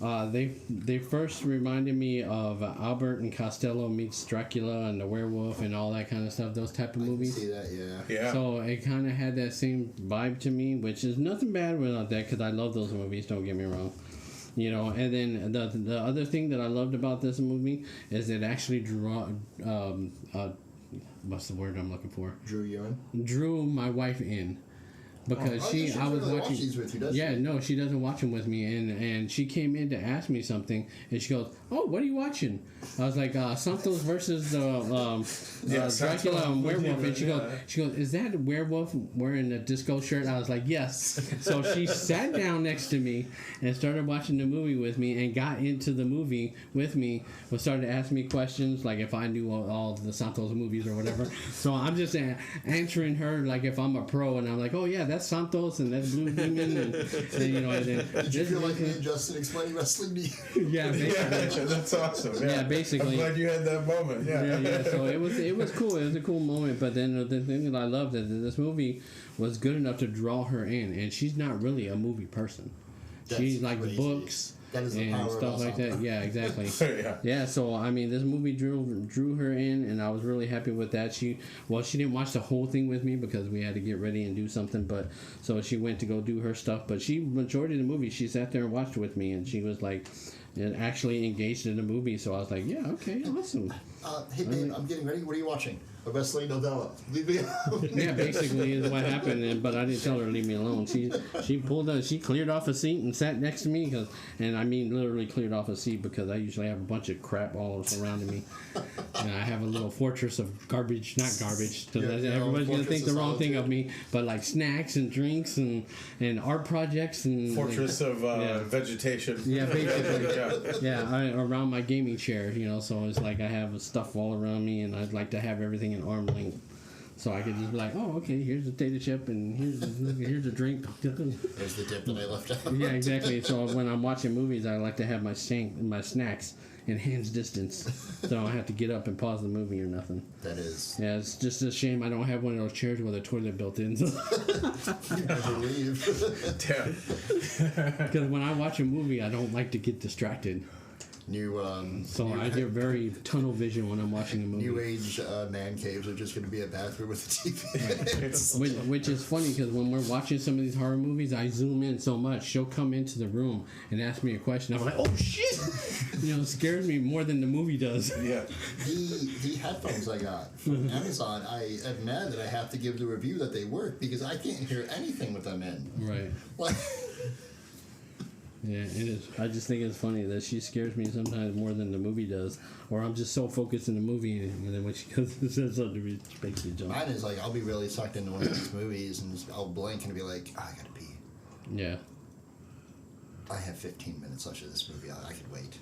C: they first reminded me of Albert and Costello meets Dracula and the werewolf and all that kind of stuff. Those type of movies.
A: See that? Yeah.
B: Yeah.
C: So it kind of had that same vibe to me, which is nothing bad about that because I love those movies. Don't get me wrong. You know, and then the other thing that I loved about this movie is it actually what's the word I'm looking for? Drew my wife in. Because I was
A: really
C: watching.
A: These with you, does
C: yeah,
A: she?
C: no, she doesn't watch them with me, and she came in to ask me something, and she goes, "Oh, what are you watching?" I was like, "Santos versus Dracula and werewolf," and she goes, "Is that a werewolf wearing a disco shirt?" I was like, "Yes." So she sat down next to me and started watching the movie with me, and got into the movie with me, and started to ask me questions like if I knew all the Santos movies or whatever. So I'm just answering her like if I'm a pro, and I'm like, "Oh yeah, that's Santos and that's Blue Demon," and you know, and then
A: Did you feel like me and Justin explaining wrestling to you?
C: yeah, basically.
B: Yeah, that's awesome.
C: Yeah, basically.
B: I'm glad you had that moment. Yeah.
C: Yeah. So it was cool. It was a cool moment. But then the thing that I loved is that this movie was good enough to draw her in, and she's not really a movie person. She's like
A: crazy.
C: books.
A: That is the
C: and
A: power
C: stuff
A: of
C: like that. Yeah, exactly.
B: Yeah.
C: Yeah, so I mean, this movie drew her in, and I was really happy with that. She didn't watch the whole thing with me because we had to get ready and do something. But so she went to go do her stuff. But majority of the movie, she sat there and watched with me, and she was like, and actually engaged in the movie. So I was like, yeah, okay, awesome.
A: Hey babe, I'm getting ready. What are you watching? A wrestling novella. Leave me alone.
C: Yeah, basically is what happened. But I didn't tell her to leave me alone. She cleared off a seat and sat next to me and I mean literally cleared off a seat because I usually have a bunch of crap all surrounding me. And I have a little fortress of garbage, not garbage. So everybody's gonna think the wrong thing of me, but like snacks and drinks and art projects and
B: Fortress of vegetation.
C: Yeah, basically. Yeah, around my gaming chair, you know. So it's like I have stuff all around me, and I'd like to have everything in arm length. So I could just be like, oh, okay, here's a potato chip and here's a drink.
A: There's the dip that I left out.
C: Yeah, exactly. So when I'm watching movies, I like to have my snacks in hands distance, so I don't have to get up and pause the movie or nothing.
A: That is.
C: Yeah, it's just a shame I don't have one of those chairs with a toilet built in.
A: I believe.
C: Because when I watch a movie, I don't like to get distracted. So I get very tunnel vision when I'm watching a movie.
A: New age man caves are just going to be a bathroom with a TV.
C: Which is funny because when we're watching some of these horror movies, I zoom in so much. She'll come into the room and ask me a question. I'm like, oh shit! It scares me more than the movie does.
B: Yeah.
A: The headphones I got from Amazon, I am mad that I have to give the review that they work because I can't hear anything with them in.
C: Right.
A: Like.
C: Yeah, it is. I just think it's funny that she scares me sometimes more than the movie does, or I'm just so focused in the movie, and then when she says something to me, it makes me jump.
A: Mine is like I'll be really sucked into one of these movies, and I'll blink and be like, oh, I gotta pee.
C: Yeah.
A: I have 15 minutes left of this movie. I could wait.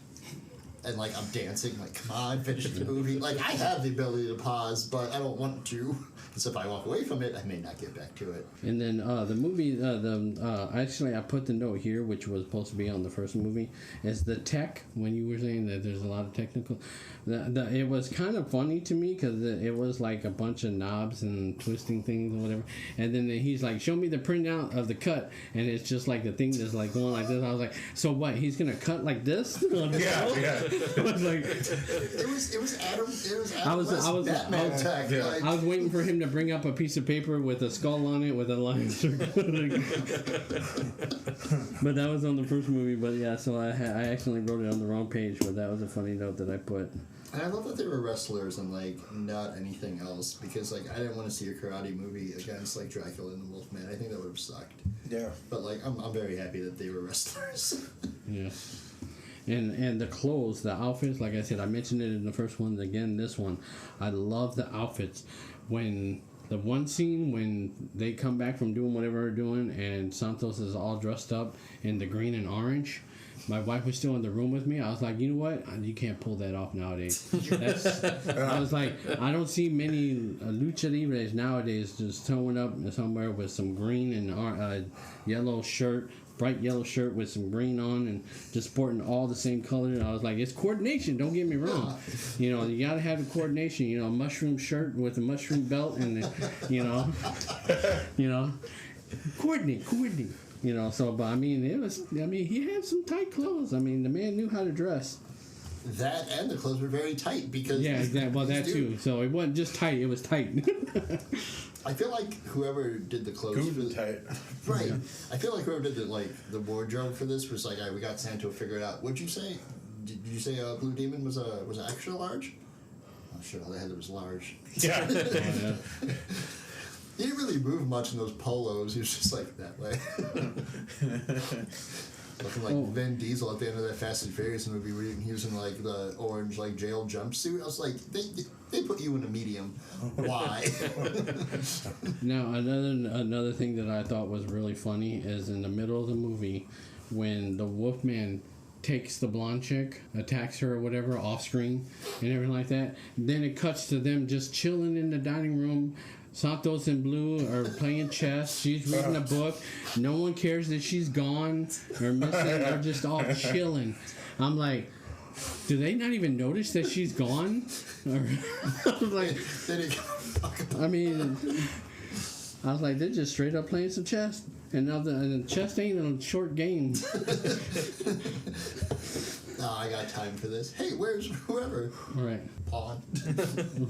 A: And like I'm dancing, like come on, finish the movie. Like I have the ability to pause, but I don't want to. Because if I walk away from it, I may not get back to it.
C: And then the movie, actually I put the note here, which was supposed to be on the first movie, is the tech. When you were saying that there's a lot of technical, it was kind of funny to me because it was like a bunch of knobs and twisting things and whatever. And then he's like, "Show me the printout of the cut," and it's just like the thing that's like going like this. I was like, "So what? He's gonna cut like this?"
B: Yeah.
C: I was like,
A: it was Adam. It was Adam.
C: I was
A: Batman tech.
B: Yeah.
A: Like,
C: I was waiting for him to bring up a piece of paper with a skull on it with a line circle. But that was on the first movie. But yeah, so I accidentally wrote it on the wrong page. But that was a funny note that I put.
A: And I love that they were wrestlers and like not anything else because like I didn't want to see a karate movie against like Dracula and the Wolfman. I think that would have sucked.
B: Yeah.
A: But like I'm very happy that they were wrestlers.
C: Yeah. And the clothes, the outfits, like I said, I mentioned it in the first one. Again, this one, I love the outfits. When the one scene when they come back from doing whatever they're doing and Santos is all dressed up in the green and orange, my wife was still in the room with me. I was like, you know what? You can't pull that off nowadays. I was like, I don't see many Lucha Libres nowadays just showing up somewhere with some green and yellow shirt, bright yellow shirt with some green on and just sporting all the same color. And I was like, it's coordination, don't get me wrong. You gotta have the coordination, a mushroom shirt with a mushroom belt and coordinate. So but I mean he had some tight clothes. I mean the man knew how to dress.
A: That and the clothes were very tight because
C: that too. So it wasn't just tight, it was tight.
A: I feel like whoever did the clothes
B: Good and tight.
A: Right. I feel like whoever did the wardrobe for this was like, all right, we got Santo figured out. What'd you say? Did you say Blue Demon was extra large? Oh shit, all they had was large.
B: Yeah.
A: He didn't really move much in those polos. He was just like that way. Looking like Vin Diesel at the end of that Fast and Furious movie where he was in like the orange like jail jumpsuit. I was like, they put you in a medium. Why?
C: Now another thing that I thought was really funny is in the middle of the movie when the Wolfman takes the blonde chick, attacks her or whatever off screen and everything like that. Then it cuts to them just chilling in the dining room. Santos and Blue are playing chess. She's reading a book. No one cares that she's gone or missing. They're just all chilling. I'm like, do they not even notice that she's gone? Or, I was like, I was like, they're just straight up playing some chess. And now the chess ain't a short game.
A: No, I got time for this. Hey, where's whoever?
C: Right.
A: Pawn.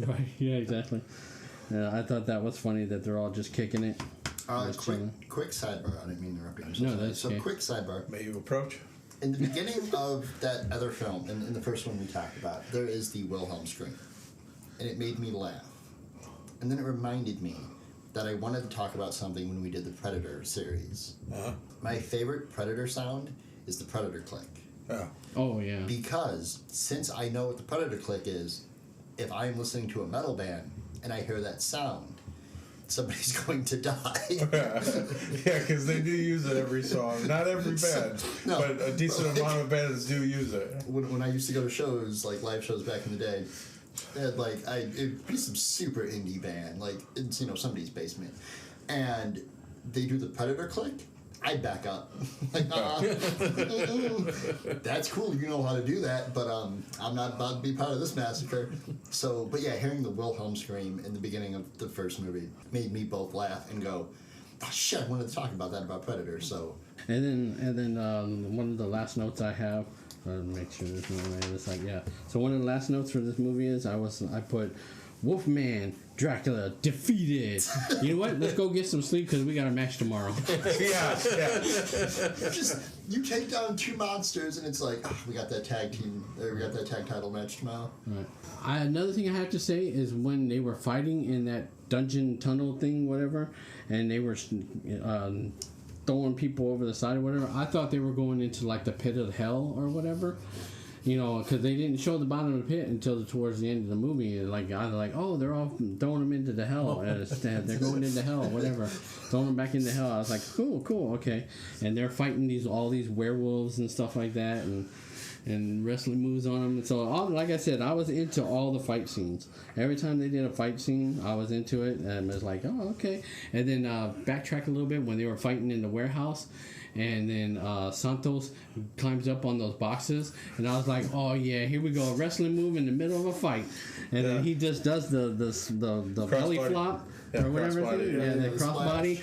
C: Right. Yeah, exactly. Yeah, I thought that was funny that they're all just kicking it.
A: Quick sidebar. I didn't mean to interrupt you. I'm so
C: No,
A: sorry.
C: that's okay.
A: Quick sidebar.
B: May you approach?
A: In the beginning of that other film, in the first one we talked about, there is the Wilhelm scream. And it made me laugh. And then it reminded me that I wanted to talk about something when we did the Predator series.
B: Uh-huh.
A: My favorite Predator sound is the Predator Click.
B: Oh.
C: Oh, yeah.
A: Because since I know what the Predator Click is, if I'm listening to a metal band and I hear that sound, somebody's going to die.
B: Yeah, because they do use it every song. Not every band,
A: No.
B: but a decent amount of bands do use it.
A: When I used to go to shows, like live shows back in the day, And like it'd be some super indie band, like it's somebody's basement, and they do the Predator click. I'd back up. Like, that's cool. You know how to do that, but I'm not about to be part of this massacre. So, but yeah, hearing the Wilhelm scream in the beginning of the first movie made me both laugh and go, "Oh shit! I wanted to talk about that about Predator." So,
C: and then one of the last notes I have. Make sure there's no way. It's like, yeah. So one of the last notes for this movie is I put Wolfman Dracula defeated. You know what? Let's go get some sleep because we got a match tomorrow.
B: yeah.
A: You take down two monsters and it's like, we got that tag title match tomorrow.
C: Right. Another thing I have to say is when they were fighting in that dungeon tunnel thing, whatever, and they were throwing people over the side or whatever, I thought they were going into like the pit of hell or whatever, because they didn't show the bottom of the pit until towards the end of the movie. Like I was like, oh, they're all throwing them into the hell. They're going into hell, whatever, throwing them back into hell. I was like, cool, okay. And they're fighting all these werewolves and stuff like that, and wrestling moves on them. So, like I said, I was into all the fight scenes. Every time they did a fight scene, I was into it, and I was like, oh, okay. And then backtrack a little bit when they were fighting in the warehouse, and then Santos climbs up on those boxes, and I was like, oh yeah, here we go, a wrestling move in the middle of a fight, and then he just does the belly flop or whatever thing, the crossbody.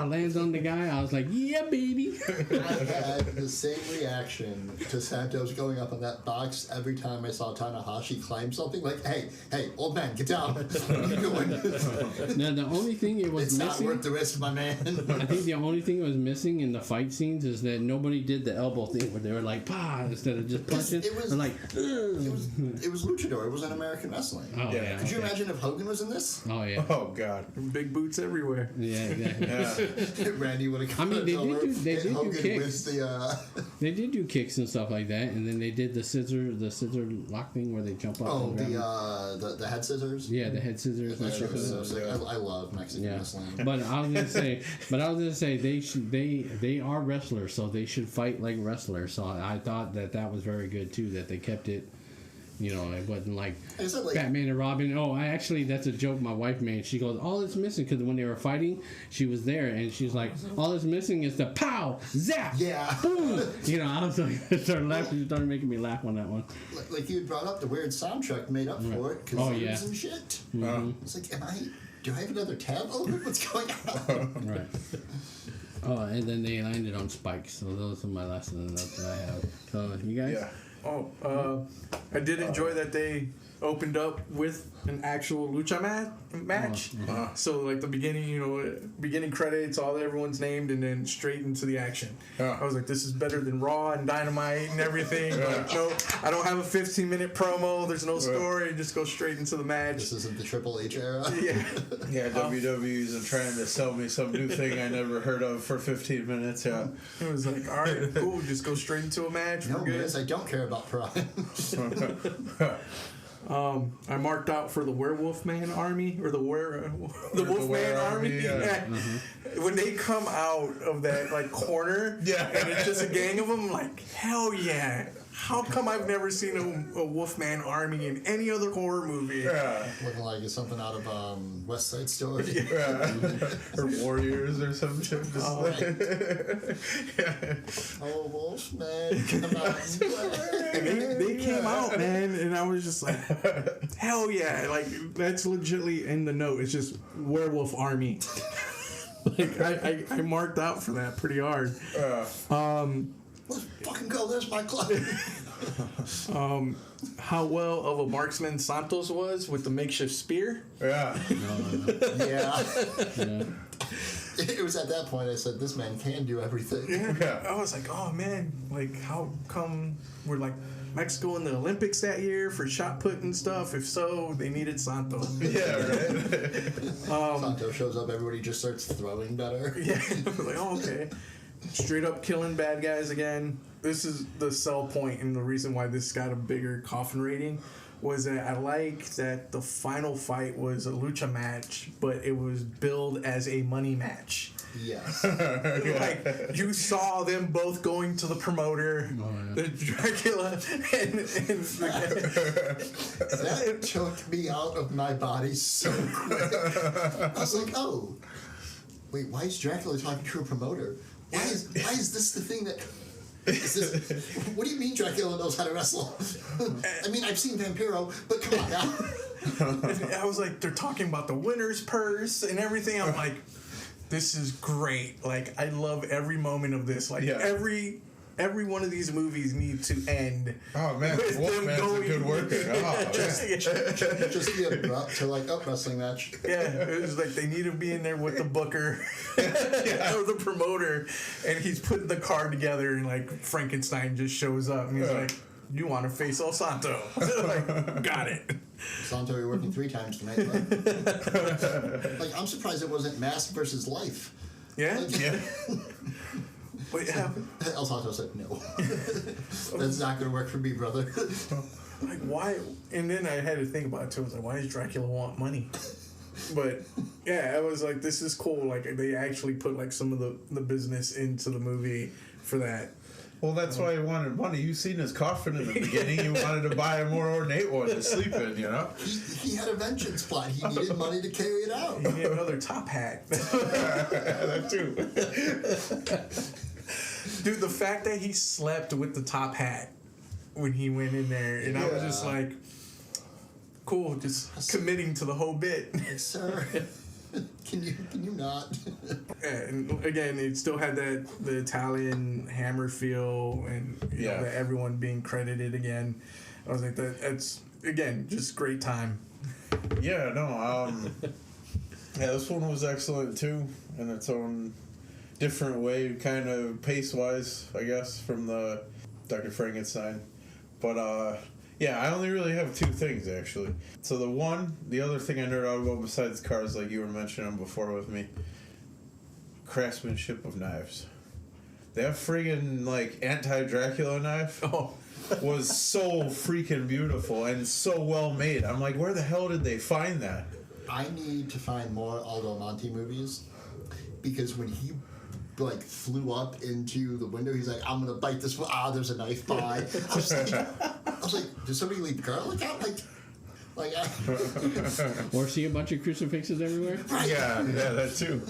C: Lands on the guy. I was like, yeah, baby.
A: I had the same reaction to Santos going up on that box every time I saw Tanahashi climb something. Like, hey, old man, get down. What are you doing?
C: Now, the only thing it was
A: it's
C: missing...
A: not worth the risk, my man.
C: I think the only thing it was missing in the fight scenes is that nobody did the elbow thing where they were like, instead of just punching. It was like...
A: It was Luchador. It wasn't American wrestling.
C: Oh, yeah.
A: Could you imagine if Hogan was in this?
C: Oh, yeah.
B: Oh, God.
D: Big boots everywhere.
C: Yeah, exactly.
A: Randy would have come
C: they did do
A: Hogan
C: kicks.
A: With
C: They did do kicks and stuff like that, and then they did the scissor lock thing where they jump up.
A: Oh, the head scissors.
C: Yeah, the head scissors.
A: That shit was so sick. I love Mexican wrestling.
C: But I was gonna say they are wrestlers, so they should fight like wrestlers. So I thought that was very good too, that they kept it. It wasn't like Batman and Robin. Oh, that's a joke my wife made. She goes, all that's missing, because when they were fighting, she was there, and she's like, all that's missing is the pow, zap, boom. I was like, started laughing. She started making me laugh on that one.
A: Like you had brought up, the weird soundtrack made up for it, because and shit.
C: Mm-hmm.
A: It's like, do I have another tab open? What's going on?
C: Right. Oh, and then they landed on spikes. So those are my last notes that I have. So you guys?
B: Yeah.
D: I did enjoy that they opened up with an actual lucha match. So like the beginning credits, everyone's named, and then straight into the action. I was like, this is better than Raw and Dynamite and everything. Like, no, I don't have a 15-minute promo. There's no story. Just go straight into the match.
A: This isn't the Triple H era.
B: Yeah, WWE's trying to sell me some new thing I never heard of for 15 minutes. Yeah.
D: It was like, all right, cool. Just go straight into a match.
A: No, Miz, I don't care about Prime.
D: I marked out for the Werewolf Man Army or the Wolfman Army.
B: Yeah.
D: When they come out of that corner, and it's just a gang of them, like hell yeah. How come I've never seen a Wolfman Army in any other horror movie?
A: Yeah. Looking like it's something out of West Side Story.
B: Or Warriors or some shit.
A: Oh, Wolfman, come out.
D: And they came out, man, and I was just like, hell yeah. Like, that's legitimately in the note. It's just Werewolf Army. I marked out for that pretty hard.
A: Let's fucking go. There's my club.
D: How well of a marksman Santos was with the makeshift spear.
B: Yeah.
A: Yeah. It was at that point I said, this man can do everything.
D: Yeah. I was like, oh man, like how come we're like Mexico in the Olympics that year for shot put and stuff? If so, they needed Santos.
B: Yeah, right.
A: Santos shows up, everybody just starts throwing better.
D: Yeah. Like, oh, okay. Straight up killing bad guys again. This is the sell point, and the reason why this got a bigger Koffin rating was that I like that the final fight was a lucha match, but it was billed as a money match.
A: Yes.
D: Like you saw them both going to the promoter, the Dracula, and
A: That took me out of my body so quick. I was like, oh, wait, why is Dracula talking to a promoter? Why is this the thing that... what do you mean Dracula knows how to wrestle? I mean, I've seen Vampiro, but come on now.
D: I was like, they're talking about the winner's purse and everything. I'm like, this is great. Like, I love every moment of this. Like, every one of these movies need to end.
B: Oh man, Wolfman's a good worker. Oh,
A: just be abrupt to like a wrestling match.
D: Yeah, it was like they need to be in there with the booker or the promoter, and he's putting the card together, and like Frankenstein just shows up, and he's like, "You want to face El Santo?" Like, got it.
A: Santo, you're working 3 times tonight. Right? Like, I'm surprised it wasn't Mask versus Life.
D: Yeah.
A: Like,
D: Yeah. Wait,
A: El Santo said no. That's not going to work for me, brother.
D: like why? And then I had to think about it too. I was like, why does Dracula want money? But yeah, I was like, this is cool. Like they actually put like some of the business into the movie for that.
B: Well, that's why he wanted money. You seen his coffin in the beginning. You wanted to buy a more ornate one to sleep in, you know?
A: He had a vengeance plot. He needed money to carry it out.
D: He needed another top hat.
B: That too.
D: Dude, the fact that he slept with the top hat when he went in there, and I was just like, cool, just committing to the whole bit.
A: Yes, sir. Can you not?
D: And again, it still had the Italian hammer feel, and you know, everyone being credited again. I was like, that's again just great time.
B: Yeah, no, yeah, this one was excellent too, in its own different way, kind of pace-wise, I guess, from the Dr. Frankenstein. But yeah, I only really have 2 things actually. So the other thing I nerd out about besides cars, like you were mentioning before with me, craftsmanship of knives. That friggin' like anti-Dracula knife was so freaking beautiful and so well made. I'm like, where the hell did they find that?
A: I need to find more Aldo Monti movies, because when he like flew up into the window, he's like, I'm gonna bite this one. There's a knife by. I was like, did somebody leave garlic out? Like
C: Or see a bunch of crucifixes everywhere?
A: Right.
B: Yeah, that too.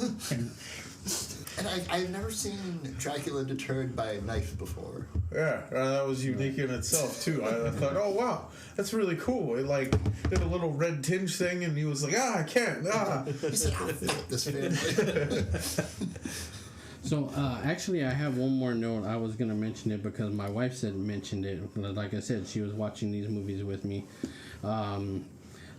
A: And I've never seen Dracula deterred by a knife before.
B: Yeah, that was unique in itself too. I thought, oh wow, that's really cool. It like did a little red tinge thing, and he was like, I can't.
A: He said, fuck this family.
C: So, actually, I have one more note. I was going to mention it because my wife mentioned it. Like I said, she was watching these movies with me.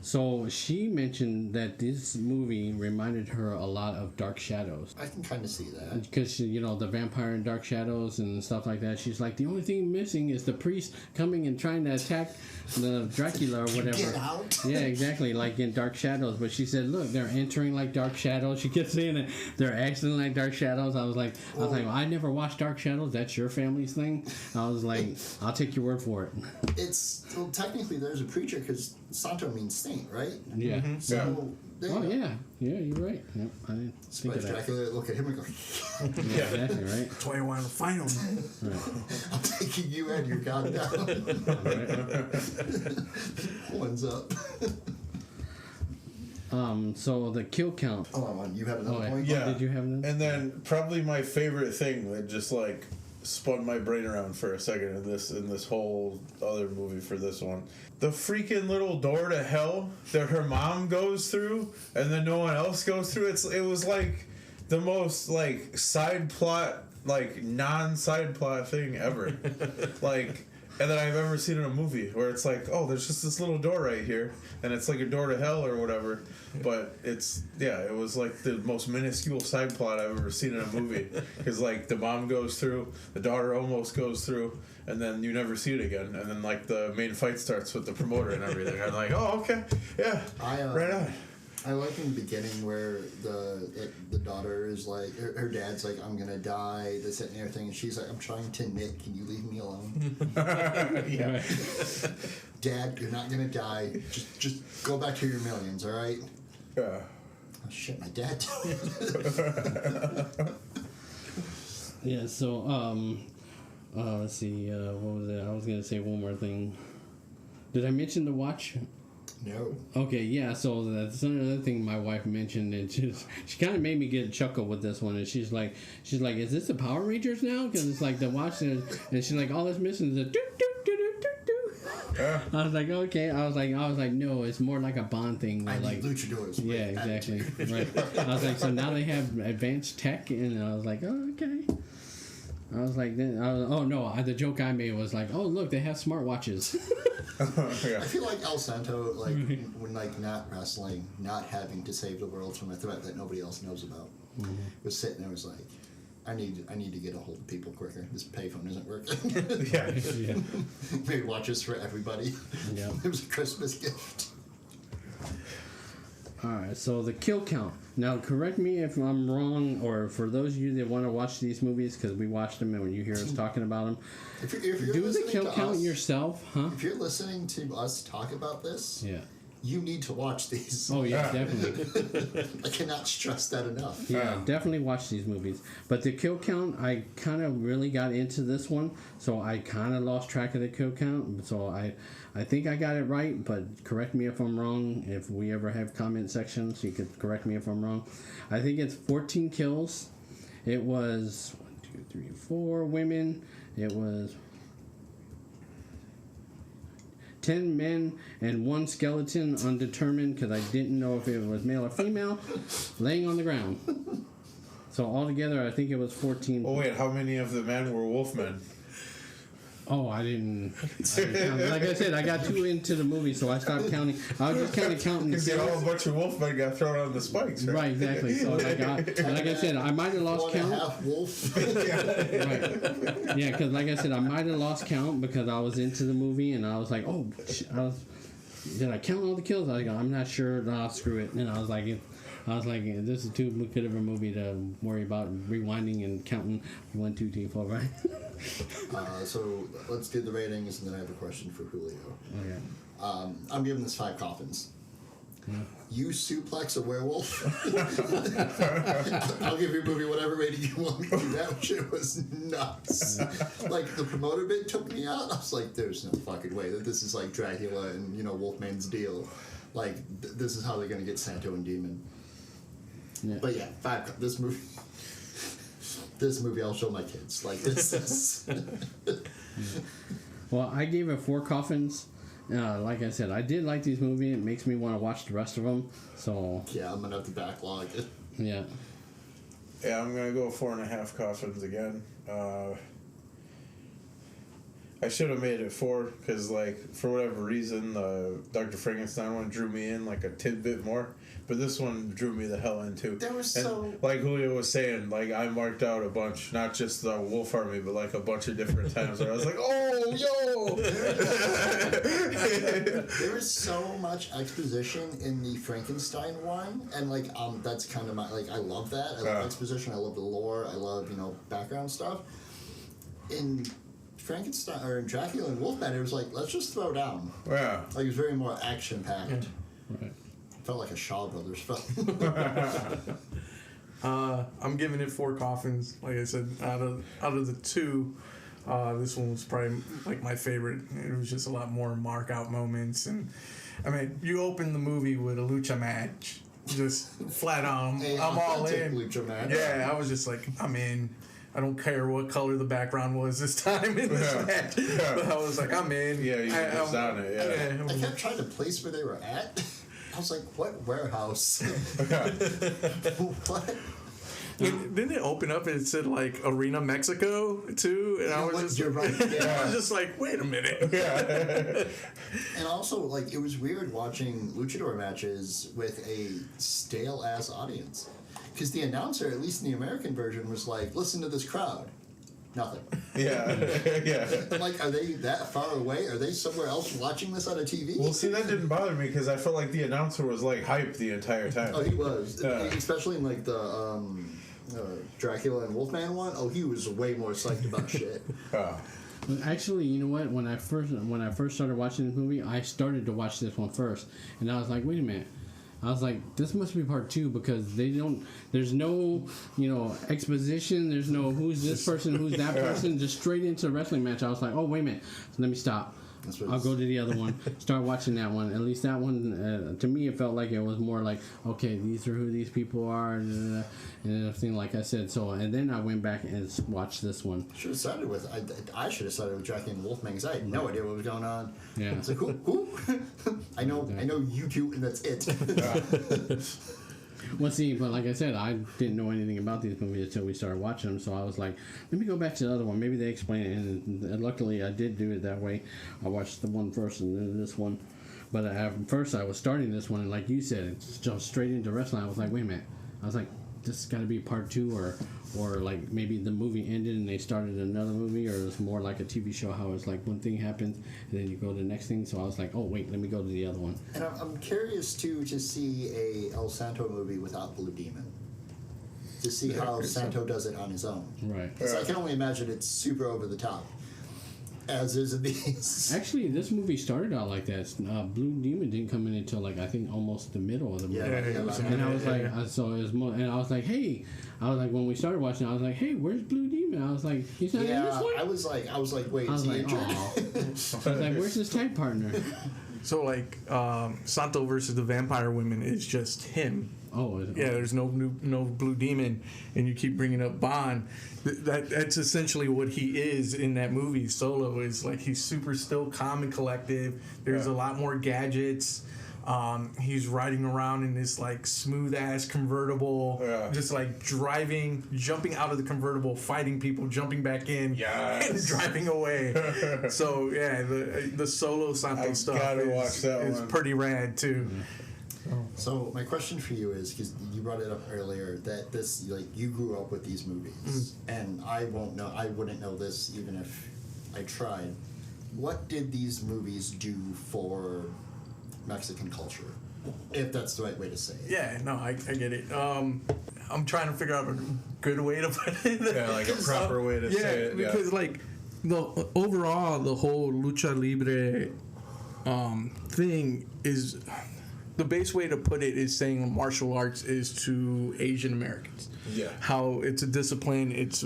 C: So she mentioned that this movie reminded her a lot of Dark Shadows.
A: I can kind of see that.
C: Because, you know, the vampire in Dark Shadows and stuff like that. She's like, the only thing missing is the priest coming and trying to attack the Dracula or whatever.
A: Get out.
C: Yeah, exactly, like in Dark Shadows. But she said, look, they're entering like Dark Shadows. She kept saying that they're acting like Dark Shadows. I was like, well, I never watched Dark Shadows. That's your family's thing. I was like, I'll take your word for it.
A: Well, technically there's a preacher, because Santo means saint, right?
C: Yeah.
B: Mm-hmm.
A: So,
C: Yeah, you're right. Yep, I didn't think of that.
A: Dracula look at him and go,
C: Yeah, exactly, right?
D: That's why I want to find him.
A: I'm taking you and your god down. Horns up.
C: So the kill count.
A: Oh, you have another point?
B: Yeah.
C: Did you have another?
B: And then probably my favorite thing that just like spun my brain around for a second in this whole other movie for this one. The freaking little door to hell that her mom goes through and then no one else goes through. It was like the most like side plot, like non-side plot thing ever. Like, and that I've ever seen in a movie, where it's like, oh, there's just this little door right here, and it's like a door to hell or whatever. But it was like the most minuscule side plot I've ever seen in a movie. Because like the mom goes through, the daughter almost goes through, and then you never see it again. And then like the main fight starts with the promoter and everything. I'm like, oh, okay, yeah, right on.
A: I like in the beginning where the daughter is like, her dad's like, I'm gonna die, this and everything, and she's like, I'm trying to knit, can you leave me alone?
B: Yeah.
A: Dad, you're not gonna die, just go back to your millions, alright?
B: Yeah.
A: Oh shit, my dad.
C: Yeah. So let's see. What was it? I was gonna say one more thing. Did I mention the watch?
A: No.
C: Okay, yeah, so that's another thing my wife mentioned, and she kind of made me get a chuckle with this one, and she's like, is this the Power Rangers now? Because it's like the watch, and she's like, all it's missing is a doo doo doo doo doo doo.
B: Yeah.
C: I was like, okay. I was like, no, it's more like a Bond thing. Where
A: I
C: like,
A: need luchadors. with
C: yeah, exactly.
A: attitude.
C: Right. I was like, so now they have advanced tech, and I was like, oh, okay. I was like, the joke I made was like, oh, look, they have smartwatches.
B: Yeah.
A: I feel like El Santo, like when like not wrestling, not having to save the world from a threat that nobody else knows about, was sitting there was like, I need to get a hold of people quicker. This payphone isn't working.
B: Yeah.
C: Yeah.
A: Made watches for everybody.
C: Yeah.
A: It was a Christmas gift.
C: Alright, so the kill count. Now, correct me if I'm wrong, or for those of you that want to watch these movies, because we watched them and when you hear us talking about them,
A: If you're
C: do the
A: listening
C: kill
A: to
C: count
A: us,
C: yourself, huh?
A: If you're listening to us talk about this,
C: Yeah.
A: you need to watch these.
C: Oh, yeah,
B: Yeah.
C: definitely.
A: I cannot stress that enough.
C: Yeah, definitely watch these movies. But the kill count, I kind of really got into this one, so I kind of lost track of the kill count. So I think I got it right, but correct me if I'm wrong. If we ever have comment sections, you could correct me if I'm wrong. I think it's 14 kills. It was 1, 2, 3, 4 women. It was 10 men and 1 skeleton, undetermined, because I didn't know if it was male or female, laying on the ground. So altogether, I think it was 14.
B: Oh wait, how many of the men were wolfmen?
C: Oh, I didn't count. Like I said, I got too into the movie, so I stopped counting. I was just kind of counting the
B: Because a
C: kills.
B: bunch of wolfmen got thrown on the spikes, right?
C: Right, exactly. So like I said, I might have lost
A: 1.5
C: count.
A: wolf.
C: Right. Yeah, because like I said, I might have lost count because I was into the movie and I was like, oh, did I count all the kills? I was like, I'm not sure. No, screw it. And I was like, this is too good of a movie to worry about rewinding and counting 1, 2, 3, 4, right?
A: So let's do the ratings, and then I have a question for Julio.
C: Okay.
A: I'm giving this 5 coffins. You suplex a werewolf. I'll give your movie whatever rating you want me to. That shit was nuts. Like the promoter bit took me out. I was like, "There's no fucking way that this is like Dracula and Wolfman's deal. Like this is how they're gonna get Santo and Demon."
C: Yeah.
A: But yeah, 5. This movie. This movie, I'll show my kids. Like this is.
C: Well, I gave it 4 coffins. Like I said, I did like these movies. It makes me want to watch the rest of them. So
A: Yeah, I'm gonna have to backlog it.
C: yeah.
B: Yeah, I'm gonna go 4.5 coffins again. I should have made it 4 because, like, for whatever reason, the Dr. Frankenstein one drew me in like a tidbit more, but this one drew me the hell in too.
A: There was
B: And
A: so
B: like Julio was saying, like I marked out a bunch, not just the Wolf Army, but like a bunch of different times where I was like, oh, yo!
A: there is so much exposition in the Frankenstein one, and like that's kind of my I love that. I love exposition. I love the lore. I love background stuff. In Frankenstein or in Dracula and Wolfman, it was like, let's just throw down.
B: Yeah.
A: Like it was very more action packed.
C: Right.
A: Felt like a Shaw Brothers film.
D: I'm giving it 4 coffins. Like I said, out of the 2, this one was probably like my favorite. It was just a lot more mark out moments, and I mean, you open the movie with a lucha match, just flat on.
A: Hey,
D: I'm all
A: authentic
D: in.
A: lucha match.
D: Yeah, I was just like, I'm in. I don't care what color the background was this time in this match, but I was like, I'm in.
B: Yeah, you was on it. Yeah.
A: I kept trying to place where they were at. I was like, what warehouse? What?
D: Didn't it open up and it said like Arena Mexico too? And I was just
A: you're right. Yeah.
D: I was just like, wait a minute.
A: And also, like, it was weird watching luchador matches with a stale ass audience. Because the announcer, at least in the American version, was like, listen to this crowd. Nothing.
B: Yeah. Yeah.
A: I'm like, are they that far away? Are they somewhere else watching this on a TV?
B: Well, see, that didn't bother me because I felt like the announcer was like hyped the entire time.
A: Oh, he was.
B: Yeah.
A: Especially in, like, the Dracula and Wolfman one. Oh, he was way more psyched about shit.
C: Actually, you know what? When I first started watching this movie, I started to watch this one first, and I was like, wait a minute. I was like, this must be part 2 because there's no, exposition. There's no who's this person, who's that person, just straight into a wrestling match. I was like, oh, wait a minute. So let me stop. I'll go to the other one. Start watching that one. At least that one, to me, it felt like it was more like, okay, these are who these people are, and everything like I said. So, and then I went back and watched this one.
A: Should have started with I should have started with Jackie and Wolfman because I had no idea what was going on.
C: Yeah.
A: It's like who? I know you two, and that's it.
C: Well, see, but like I said, I didn't know anything about these movies until we started watching them. So I was like, let me go back to the other one. Maybe they explain it. And luckily, I did do it that way. I watched the one first and then this one. But first, I was starting this one, and like you said, it's jumped straight into wrestling. I was like, wait a minute. I was like, this has got to be part 2, or like maybe the movie ended and they started another movie, or it's more like a TV show, how it's like one thing happens and then you go to the next thing. So I was like, oh wait, let me go to the other one.
A: And I'm curious too to see a El Santo movie without Blue Demon, to see how Santo does it on his own.
C: Right.
A: Because I can only imagine it's super over the top, as is in these.
C: Actually, this movie started out like that. Blue Demon didn't come in until like I think almost the middle of the movie. And I was like, so it was more, and I was like, hey, when we started watching, I was like, hey, where's Blue Demon? I was like, he's not in this one.
A: I was like, wait,
C: I was
A: is he
C: like,
A: injured?
C: oh. I was like, where's his tag partner?
D: So like Santo versus the Vampire Women is just him.
C: Oh,
D: yeah. There's no Blue Demon, and you keep bringing up Bond. That's essentially what he is in that movie. Solo is like he's super still calm and collective. There's a lot more gadgets. He's riding around in this like smooth ass convertible, just like driving, jumping out of the convertible, fighting people, jumping back in, and driving away. So yeah, the Solo Santo stuff is pretty rad too.
A: So my question for you is, because you brought it up earlier, that this, like, you grew up with these movies, and I wouldn't know this even if I tried. What did these movies do for Mexican culture, if that's the right way to say it?
D: Yeah, no, I get it. I'm trying to figure out a good way to put it.
B: Yeah, like a proper way to say it.
D: Yeah, because like overall, the whole Lucha Libre thing is... The base way to put it is saying martial arts is to Asian Americans.
B: Yeah.
D: How it's a discipline, it's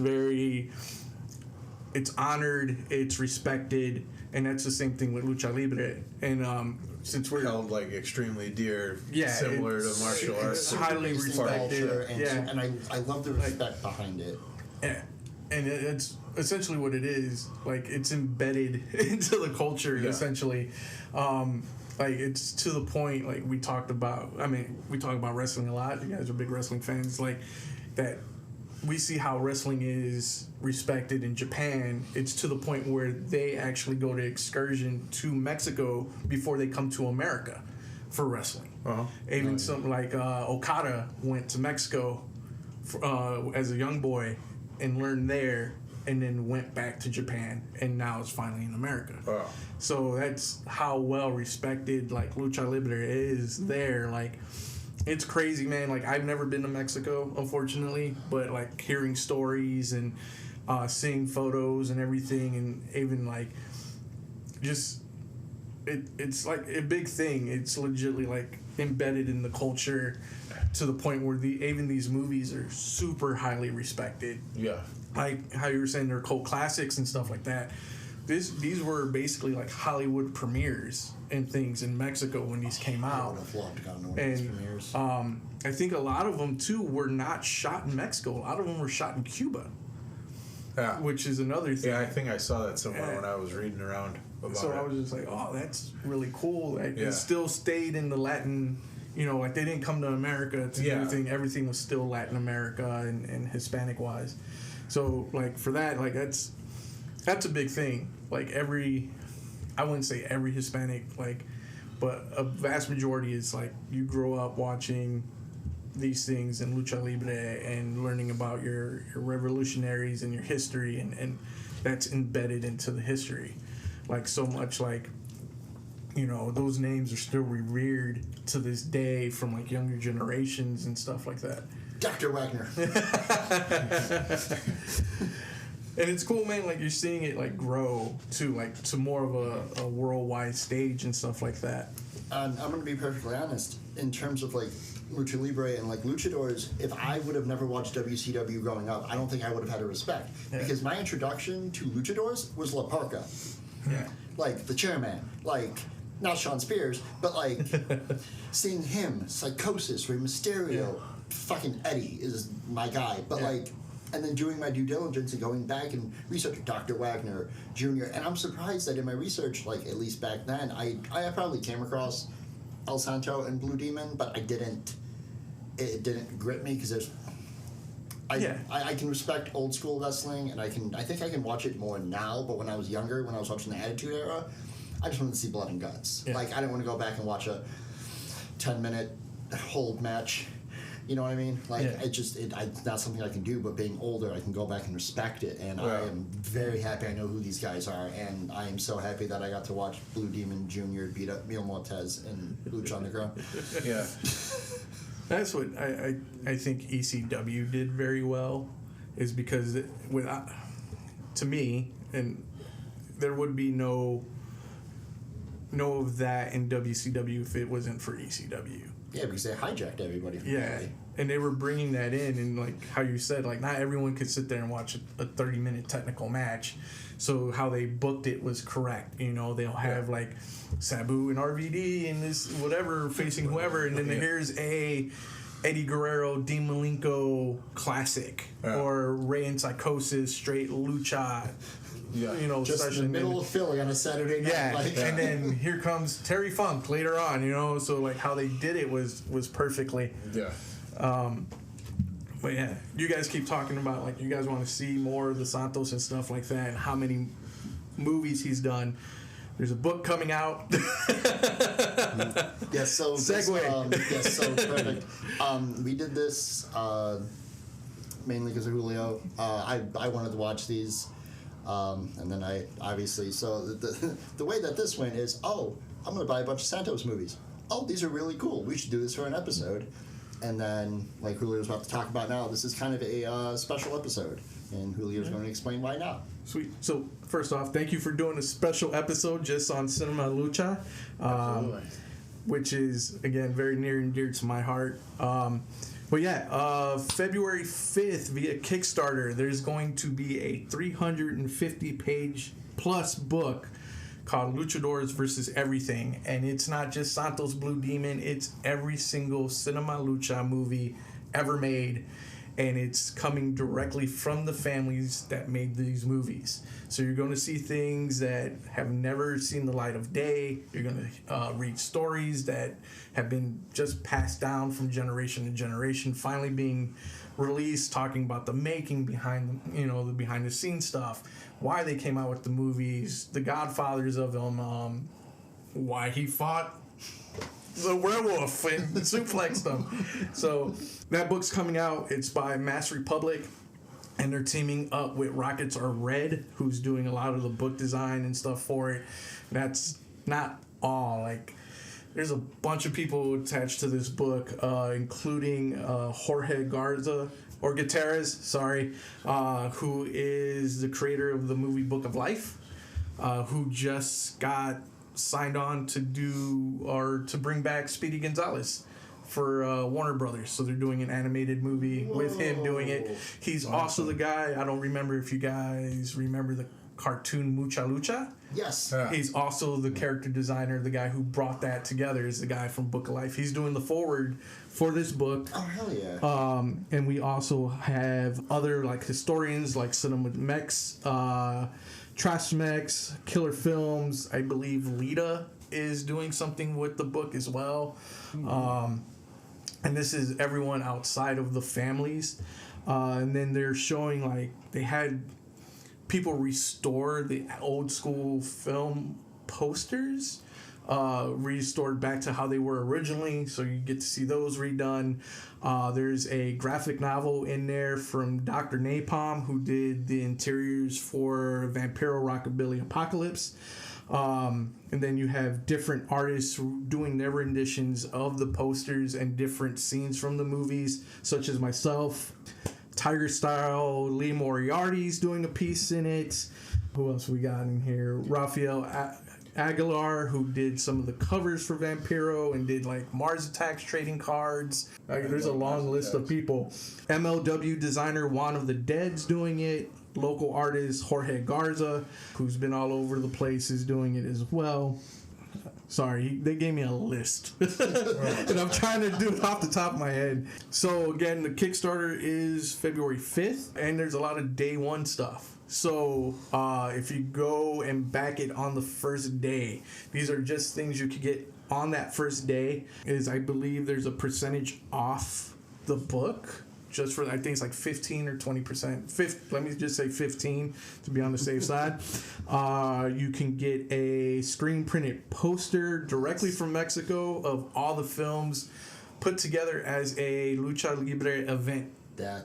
D: honored, it's respected, and that's the same thing with Lucha Libre. And since we're
B: held like extremely dear, similar to martial arts,
D: it's highly respected.
A: And I love the respect behind it.
D: Yeah. And it's essentially what it is. Like, it's embedded into the culture, essentially. Like, it's to the point, like, we talk about wrestling a lot. You guys are big wrestling fans. Like, that we see how wrestling is respected in Japan. It's to the point where they actually go to excursion to Mexico before they come to America for wrestling. Even something like Okada went to Mexico as a young boy and learned there, and then went back to Japan, and now it's finally in America.
B: Wow.
D: So that's how well respected like Lucha Libre is there. Like, it's crazy, man. Like, I've never been to Mexico, unfortunately, but like hearing stories and seeing photos and everything, and even like just it's like a big thing. It's legitimately like embedded in the culture to the point where even these movies are super highly respected.
B: Yeah.
D: Like how you were saying, they're cult classics and stuff like that. These were basically like Hollywood premieres and things in Mexico when these came out.
A: I would have loved to go to one of these premieres.
D: I think a lot of them too were not shot in Mexico. A lot of them were shot in Cuba.
B: Yeah.
D: Which is another thing.
B: Yeah, I think I saw that somewhere when I was reading around about
D: so
B: it.
D: I was just like, oh, that's really cool. Like, it still stayed in the Latin, like they didn't come to America to do anything. Everything was still Latin America and Hispanic wise. So like for that, like that's a big thing. Like I wouldn't say every Hispanic, like, but a vast majority is like you grow up watching these things in Lucha Libre and learning about your revolutionaries and your history, and that's embedded into the history. Like, so much, like, those names are still revered to this day from like younger generations and stuff like that.
A: Dr. Wagner.
D: And it's cool, man. Like you're seeing it like grow to more of a worldwide stage and stuff like that.
A: I'm going to be perfectly honest. In terms of like Lucha Libre and like luchadors, if I would have never watched WCW growing up, I don't think I would have had a respect.
D: Yeah.
A: Because my introduction to luchadors was La Parca.
D: Yeah.
A: Like the chairman. Like, not Sean Spears, but like seeing him, Psychosis, Rey Mysterio, fucking Eddie is my guy. But like, and then doing my due diligence and going back and researching Dr. Wagner Jr. And I'm surprised that in my research, like at least back then, I probably came across El Santo and Blue Demon, but it didn't grip me because there's I can respect old school wrestling, and I think I can watch it more now. But when I was younger, when I was watching the Attitude Era, I just wanted to see blood and guts.
D: Yeah.
A: Like I didn't want to go back and watch a 10-minute hold match. You know what I mean? Like it's not something I can do. But being older, I can go back and respect it, and I am very happy I know who these guys are, and I am so happy that I got to watch Blue Demon Jr. beat up Mil Muertes and Lucha Underground.
B: Yeah.
D: That's what I think ECW did very well, is because to me, and there would be no of that in WCW if it wasn't for ECW.
A: Yeah, because they hijacked everybody from LA.
D: And they were bringing that in, and like how you said, like not everyone could sit there and watch a 30-minute technical match. So how they booked it was correct. You know, they'll have like Sabu and RVD and this whatever facing whoever, and then here's a Eddie Guerrero, Dean Malenko classic, or Rey and Psychosis straight lucha.
B: Yeah.
D: You know,
A: Just in the middle of Philly on a Saturday night.
D: Yeah,
A: like,
D: and then here comes Terry Funk later on. You know, so like how they did it was perfectly.
B: Yeah.
D: But yeah, you guys keep talking about like you guys want to see more of the Santos and stuff like that, and how many movies he's done. There's a book coming out.
A: Yes, so
D: segue.
A: So perfect. We did this mainly because of Julio. I wanted to watch these, and then I obviously the way that this went is I'm going to buy a bunch of Santos movies. Oh, these are really cool. We should do this for an episode. And then, like Julio's about to talk about now, this is kind of a special episode, and Julio's going to explain why now.
D: Sweet. So first off, thank you for doing a special episode just on Cinema Lucha, which is again very near and dear to my heart. But yeah, February 5th via Kickstarter, there's going to be a 350-page plus book called Luchadors versus Everything, and it's not just Santos Blue Demon, it's every single Cinema Lucha movie ever made, and it's coming directly from the families that made these movies. So you're going to see things that have never seen the light of day. You're going to read stories that have been just passed down from generation to generation, finally being released, talking about the making behind, the behind the scenes stuff, why they came out with the movies, the godfathers of them, why he fought the werewolf and suplexed them. So that book's coming out. It's by Mass Republic, and they're teaming up with Rockets Are Red, who's doing a lot of the book design and stuff for it. That's not all. Like, there's a bunch of people attached to this book, including Jorge Gutierrez, who is the creator of the movie Book of Life, who just got signed on to bring back Speedy Gonzalez for Warner Brothers. So they're doing an animated movie with him doing it. He's also the guy, I don't remember if you guys remember the cartoon Mucha Lucha.
A: Yes.
D: He's also the character designer, the guy who brought that together is the guy from Book of Life. He's doing the foreword for this book.
A: Oh, hell yeah.
D: And we also have other like historians like Cinema Mex, Trash Mex, Killer Films. I believe Lita is doing something with the book as well. And this is everyone outside of the families. And then they're showing like they had people restore the old school film posters, restored back to how they were originally, so you get to see those redone. There's a graphic novel in there from Dr. Napalm, who did the interiors for Vampiro Rockabilly Apocalypse. And then you have different artists doing their renditions of the posters and different scenes from the movies, such as myself, Tiger Style, Lee Moriarty's doing a piece in it. Who else we got in here? Rafael Aguilar, who did some of the covers for Vampiro and did like Mars Attacks trading cards. There's a long list of people. MLW designer Juan of the Dead's doing it. Local artist Jorge Garza, who's been all over the place, is doing it as well. Sorry, they gave me a list. And I'm trying to do it off the top of my head. So again, the Kickstarter is February 5th, and there's a lot of day one stuff. So if you go and back it on the first day, these are just things you could get on that first day. I believe there's a percentage off the book. Just for, I think it's like 15 or 20%. Let me just say 15 to be on the safe side. You can get a screen printed poster directly from Mexico of all the films put together as a Lucha Libre event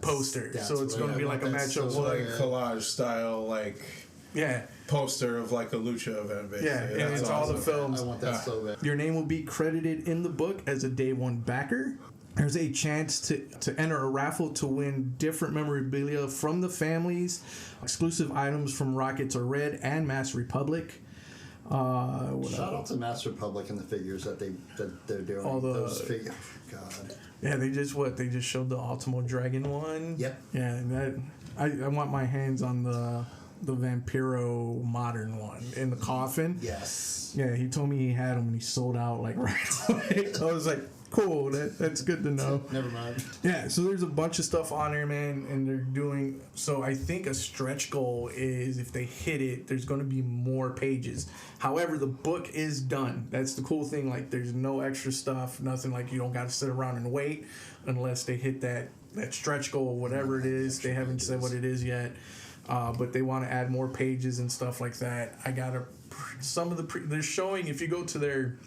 D: poster. So it's going to be like a matchup.
B: So like collage style, like poster of like a Lucha event, basically.
D: Yeah, and it's all the films.
A: I want that so bad.
D: Your name will be credited in the book as a day one backer. There's a chance to enter a raffle to win different memorabilia from the families, exclusive items from Rockets Are Red and Mass Republic.
A: Shout out to Mass Republic and the figures that they're doing.
D: All
A: those figures. God.
D: Yeah, they just showed the Ultimo Dragon one.
A: Yep.
D: Yeah, and that I want my hands on the Vampiro modern one in the Koffin.
A: Yes.
D: Yeah, he told me he had them and he sold out like right away. I was like, cool, that's good to know.
A: Never mind.
D: Yeah, so there's a bunch of stuff on there, man, and they're doing... So I think a stretch goal is if they hit it, there's going to be more pages. However, the book is done. That's the cool thing. Like, there's no extra stuff, nothing like you don't got to sit around and wait unless they hit that stretch goal, whatever it is. They haven't said what it is yet, but they want to add more pages and stuff like that. I got to... Some of they're showing, if you go to their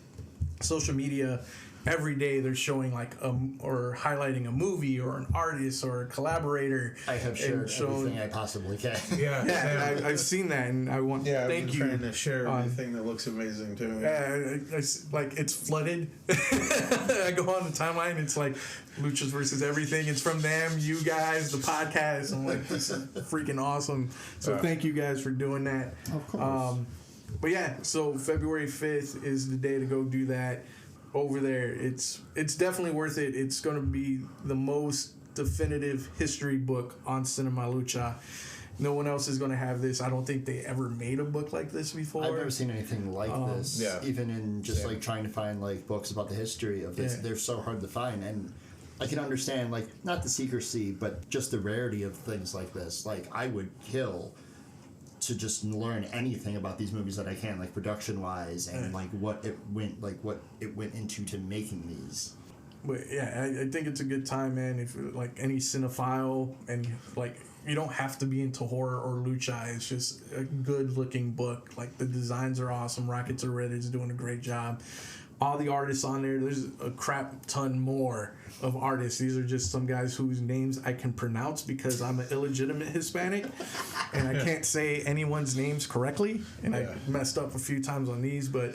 D: social media... Every day they're showing like or highlighting a movie or an artist or a collaborator.
A: I have shared everything I possibly can.
D: Yeah, I've seen that, and I want.
B: Yeah,
D: thank you.
B: Trying to share everything that looks amazing too.
D: Like it's flooded. I go on the timeline. It's like Luchas versus everything. It's from them, you guys, the podcast. I'm like, this is freaking awesome. So thank you guys for doing that.
C: Of course.
D: But yeah, so February 5th is the day to go do that. Over there, it's definitely worth it. It's going to be the most definitive history book on Cinema Lucha. No one else is going to have this. I don't think they ever made a book like this before.
A: I've never seen anything like this.
B: Yeah.
A: Even in just like trying to find like books about the history of this, they're so hard to find. And I can understand like not the secrecy, but just the rarity of things like this. Like I would kill to just learn anything about these movies that I can, like production wise, and like what it went into to making these.
D: But yeah, I think it's a good time, man. If like any cinephile, and like you don't have to be into horror or lucha. It's just a good looking book. Like the designs are awesome. Rockets Are Red is doing a great job. All the artists on there, there's a crap ton more of artists. These are just some guys whose names I can pronounce because I'm an illegitimate Hispanic and I can't say anyone's names correctly. And I messed up a few times on these, but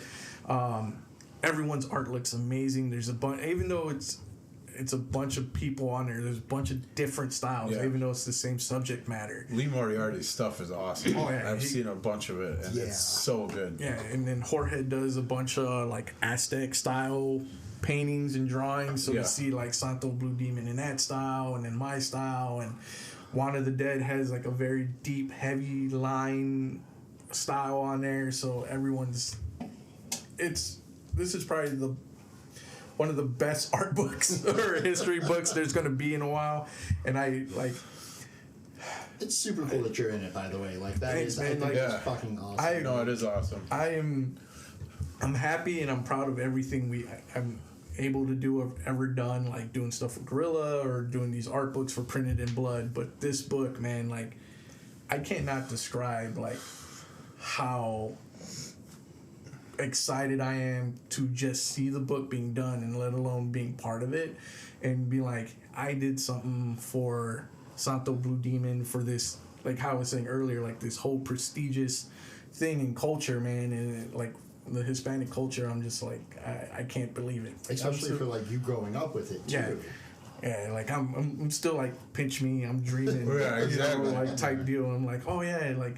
D: everyone's art looks amazing. There's a bunch, even though it's a bunch of people on there. There's a bunch of different styles, even though it's the same subject matter.
B: Lee Moriarty's stuff is awesome.
D: Oh, yeah.
B: I've seen a bunch of it, and it's so good.
D: Yeah, and then Jorge does a bunch of like Aztec style paintings and drawings. So you see like Santo and Blue Demon in that style, and then my style, and Juan of the Dead has like a very deep, heavy line style on there. So everyone's, this is probably one of the best art books or history books there's going to be in a while. And I like...
A: It's super cool that you're in it, by the way. Like, that
D: thanks,
A: is,
D: man.
A: I think
D: Like,
A: it's fucking awesome.
B: No, it is awesome.
D: I'm happy and I'm proud of everything I'm able to do or ever done, like doing stuff for Guerrilla or doing these art books for Printed in Blood. But this book, man, like, I cannot describe, like, how excited I am to just see the book being done and let alone being part of it and be like, I did something for Santo Blue Demon for this, like how I was saying earlier, like this whole prestigious thing in culture, man, and like the Hispanic culture. I'm just like, I can't believe it.
A: Especially for like you growing up with it too.
D: Yeah, like I'm still like pinch me, I'm dreaming.
B: Yeah, exactly.
D: You know, like type deal. I'm like, oh yeah, like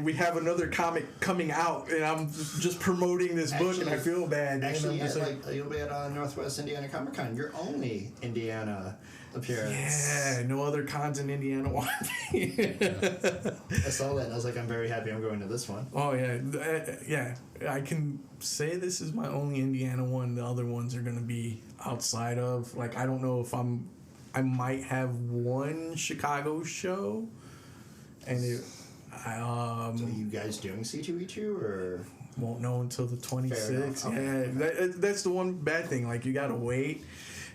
D: we have another comic coming out, and I'm just promoting this book, and I feel bad.
A: Actually,
D: and I'm just
A: you'll be at Northwest Indiana Comic Con. Your only Indiana appearance.
D: Yeah, no other cons in Indiana want me.
A: I saw that and I was like, I'm very happy I'm going to this one.
D: Oh yeah, yeah. I can say this is my only Indiana one. The other ones are gonna be outside of. Like, I don't know if I might have one Chicago show, and
A: So you guys doing C2E2 or?
D: Won't know until the 26th.
A: Okay.
D: Yeah, that's the one bad thing. Like, you gotta wait,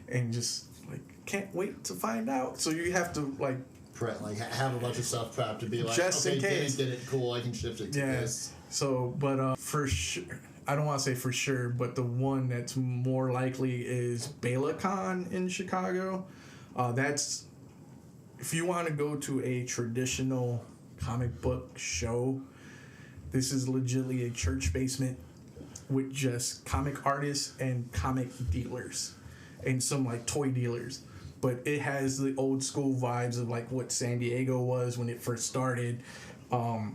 D: and just like can't wait to find out. So you have to like
A: have a bunch of stuff prepped to be like,
D: just
A: okay,
D: in case.
A: did it, cool, I can shift it to this.
D: So, but for sure, I don't want to say for sure, but the one that's more likely is BelaCon in Chicago. That's if you want to go to a traditional comic book show. This is legitimately a church basement with just comic artists and comic dealers and some like toy dealers. But it has the old school vibes of like what San Diego was when it first started.
B: Oh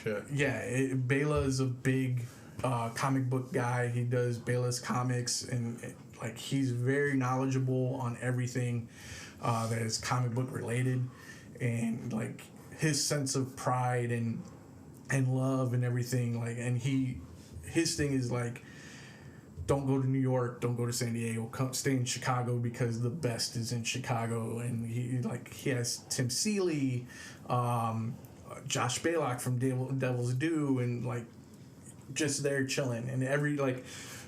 B: shit.
D: Yeah, Bela is a big comic book guy. He does Bela's comics, and like he's very knowledgeable on everything that is comic book related, and like his sense of pride and love and everything, like, and his thing is like, don't go to New York, don't go to San Diego, stay in Chicago because the best is in Chicago. And he has Tim Seeley, Josh Balak from Devil's Due, and like just there chilling. And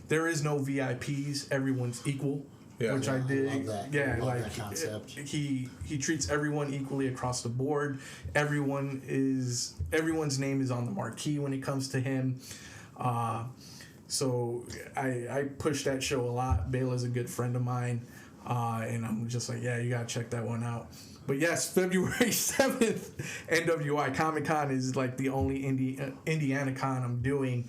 D: there is no VIPs, everyone's equal. Yeah, which I dig.
A: I love that.
D: Yeah,
A: I love
D: like
A: that concept.
D: He treats everyone equally across the board. Everyone's name is on the marquee when it comes to him. So I push that show a lot. Bela's a good friend of mine, and I'm just like, yeah, you gotta check that one out. But yes, February 7th, NWI Comic Con is like the only Indiana con I'm doing.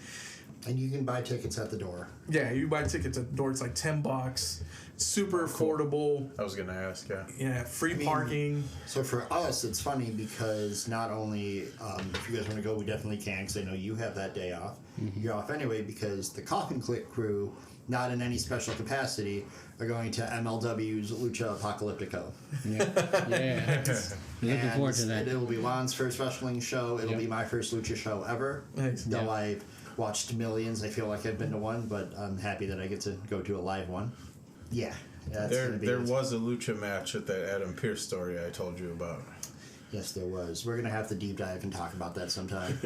A: And you can buy tickets at the door.
D: Yeah, you buy tickets at the door. It's like $10. Super affordable.
B: I was gonna ask, yeah.
D: Yeah, free parking.
A: So for us, it's funny because not only if you guys want to go, we definitely can, because I know you have that day off. Mm-hmm. You're off anyway because the Koffin Click crew, not in any special capacity, are going to MLW's Lucha Apocalyptico.
C: Yeah. Looking forward to that.
A: It will be Juan's first wrestling show. It'll be my first Lucha show ever.
D: Nice.
A: Though I've watched millions, I feel like I've been to one, but I'm happy that I get to go to a live one. Yeah.
B: There was a Lucha match at that Adam Pearce story I told you about.
A: Yes, there was. We're going to have to deep dive and talk about that sometime.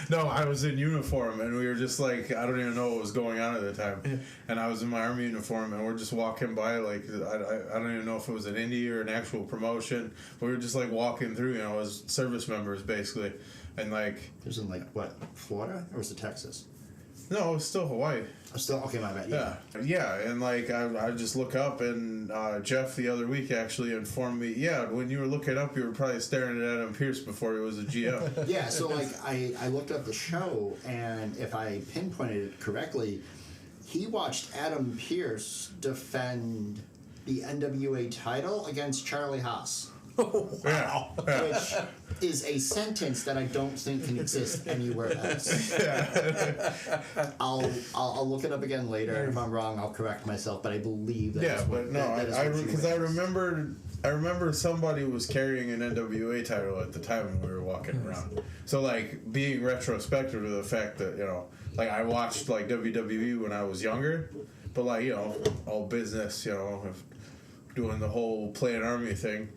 B: No, I was in uniform, and we were just like, I don't even know what was going on at the time. Yeah. And I was in my Army uniform, and we're just walking by, like, I don't even know if it was an indie or an actual promotion. But we were just, like, walking through, as service members, basically. And, like...
A: It was in, like, what, Florida? Or was it Texas?
B: No, it was still Hawaii.
A: Okay, my bad.
B: Yeah, and like I just look up, and Jeff the other week actually informed me. Yeah, when you were looking up, you were probably staring at Adam Pearce before he was a GM.
A: Yeah, so like I looked up the show, and if I pinpointed it correctly, he watched Adam Pearce defend the NWA title against Charlie Haas.
D: Oh, wow.
B: Yeah.
A: Which is a sentence that I don't think can exist anywhere else. I'll look it up again later, and if I'm wrong, I'll correct myself. But I believe that.
B: Yeah, but no, because I remember somebody was carrying an NWA title at the time when we were walking around. So like being retrospective to the fact that like I watched like WWE when I was younger, but like all business, doing the whole playing Army thing.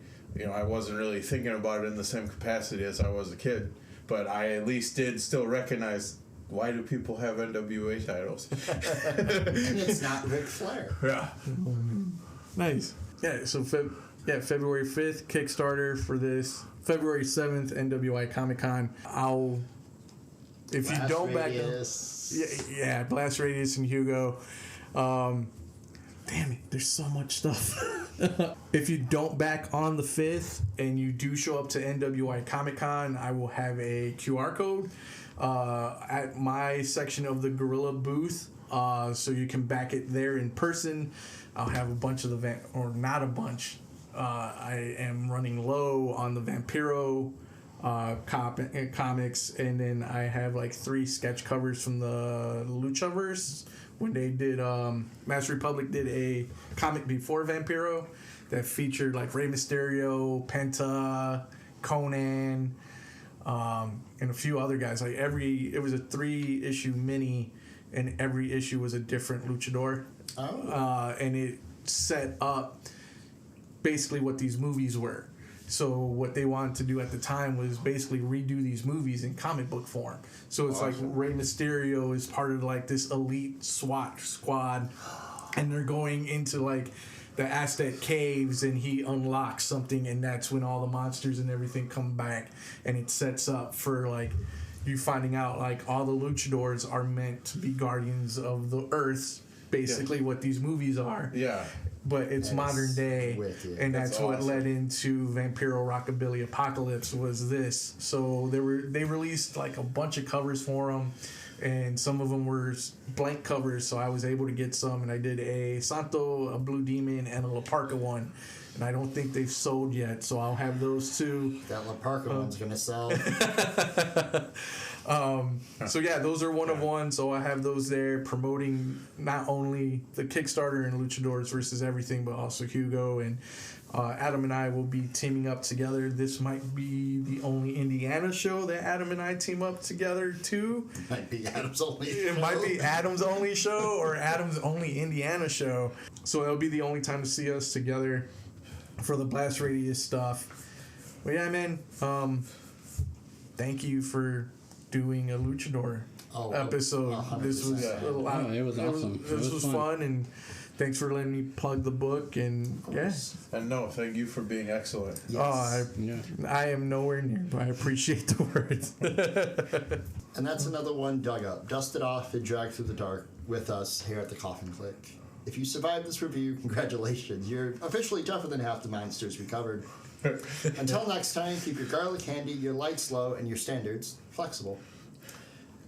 B: I wasn't really thinking about it in the same capacity as I was a kid, but I at least did still recognize, why do people have NWA titles?
A: And it's not Ric Flair.
B: Yeah.
D: Nice. Yeah, so February 5th, Kickstarter for this. February 7th, NWI Comic Con. If you don't back up... Blast Radius and Hugo. Damn it, there's so much stuff. If you don't back on the 5th and you do show up to NWI Comic Con, I will have a QR code at my section of the Gorilla booth. so you can back it there in person. I'll have a bunch of the or not a bunch. I am running low on the Vampiro comics, and then I have like 3 sketch covers from the Luchaverse. When they did, Master Republic did a comic before Vampiro that featured like Rey Mysterio, Penta, Conan, and a few other guys. Like it was a 3-issue mini, and every issue was a different luchador. And it set up basically what these movies were. So what they wanted to do at the time was basically redo these movies in comic book form. So it's like Rey Mysterio is part of like this elite SWAT squad, and they're going into like the Aztec caves, and he unlocks something, and that's when all the monsters and everything come back, and it sets up for like you finding out like all the luchadors are meant to be guardians of the earth, basically what these movies are.
B: Yeah.
D: But it's modern day,
A: wicked.
D: and that's what
B: awesome.
D: led into Vampiro Rockabilly Apocalypse was this. So they released like a bunch of covers for them, and some of them were blank covers, so I was able to get some, and I did a Santo, a Blue Demon, and a La Parka one, and I don't think they've sold yet, so I'll have those too.
A: That La Parka one's gonna sell.
D: So yeah, those are one of one. So I have those there promoting not only the Kickstarter and Luchadors versus everything, but also Hugo, and Adam and I will be teaming up together. This might be the only Indiana show that Adam and I team up together too.
A: Might be Adam's only
D: It
A: show.
D: might be Adam's only show or Adam's only Indiana show. So it'll be the only time to see us together for the Blast Radius stuff. But yeah, man, thank you for doing a Luchador episode.
A: 100%.
D: This was a lot.
C: Oh, it was awesome.
D: This was fun, and thanks for letting me plug the book. And
B: And no, thank you for being excellent.
A: Yes.
D: I am nowhere near, but I appreciate the words.
A: And that's another one dug up, dusted off, and dragged through the dark with us here at the Koffin Click. If you survived this review, congratulations. You're officially tougher than half the monsters we covered. Until next time, keep your garlic handy, your lights low, and your standards flexible.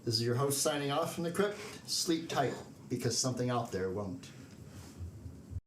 A: This is your host signing off from the crypt. Sleep tight, because something out there won't.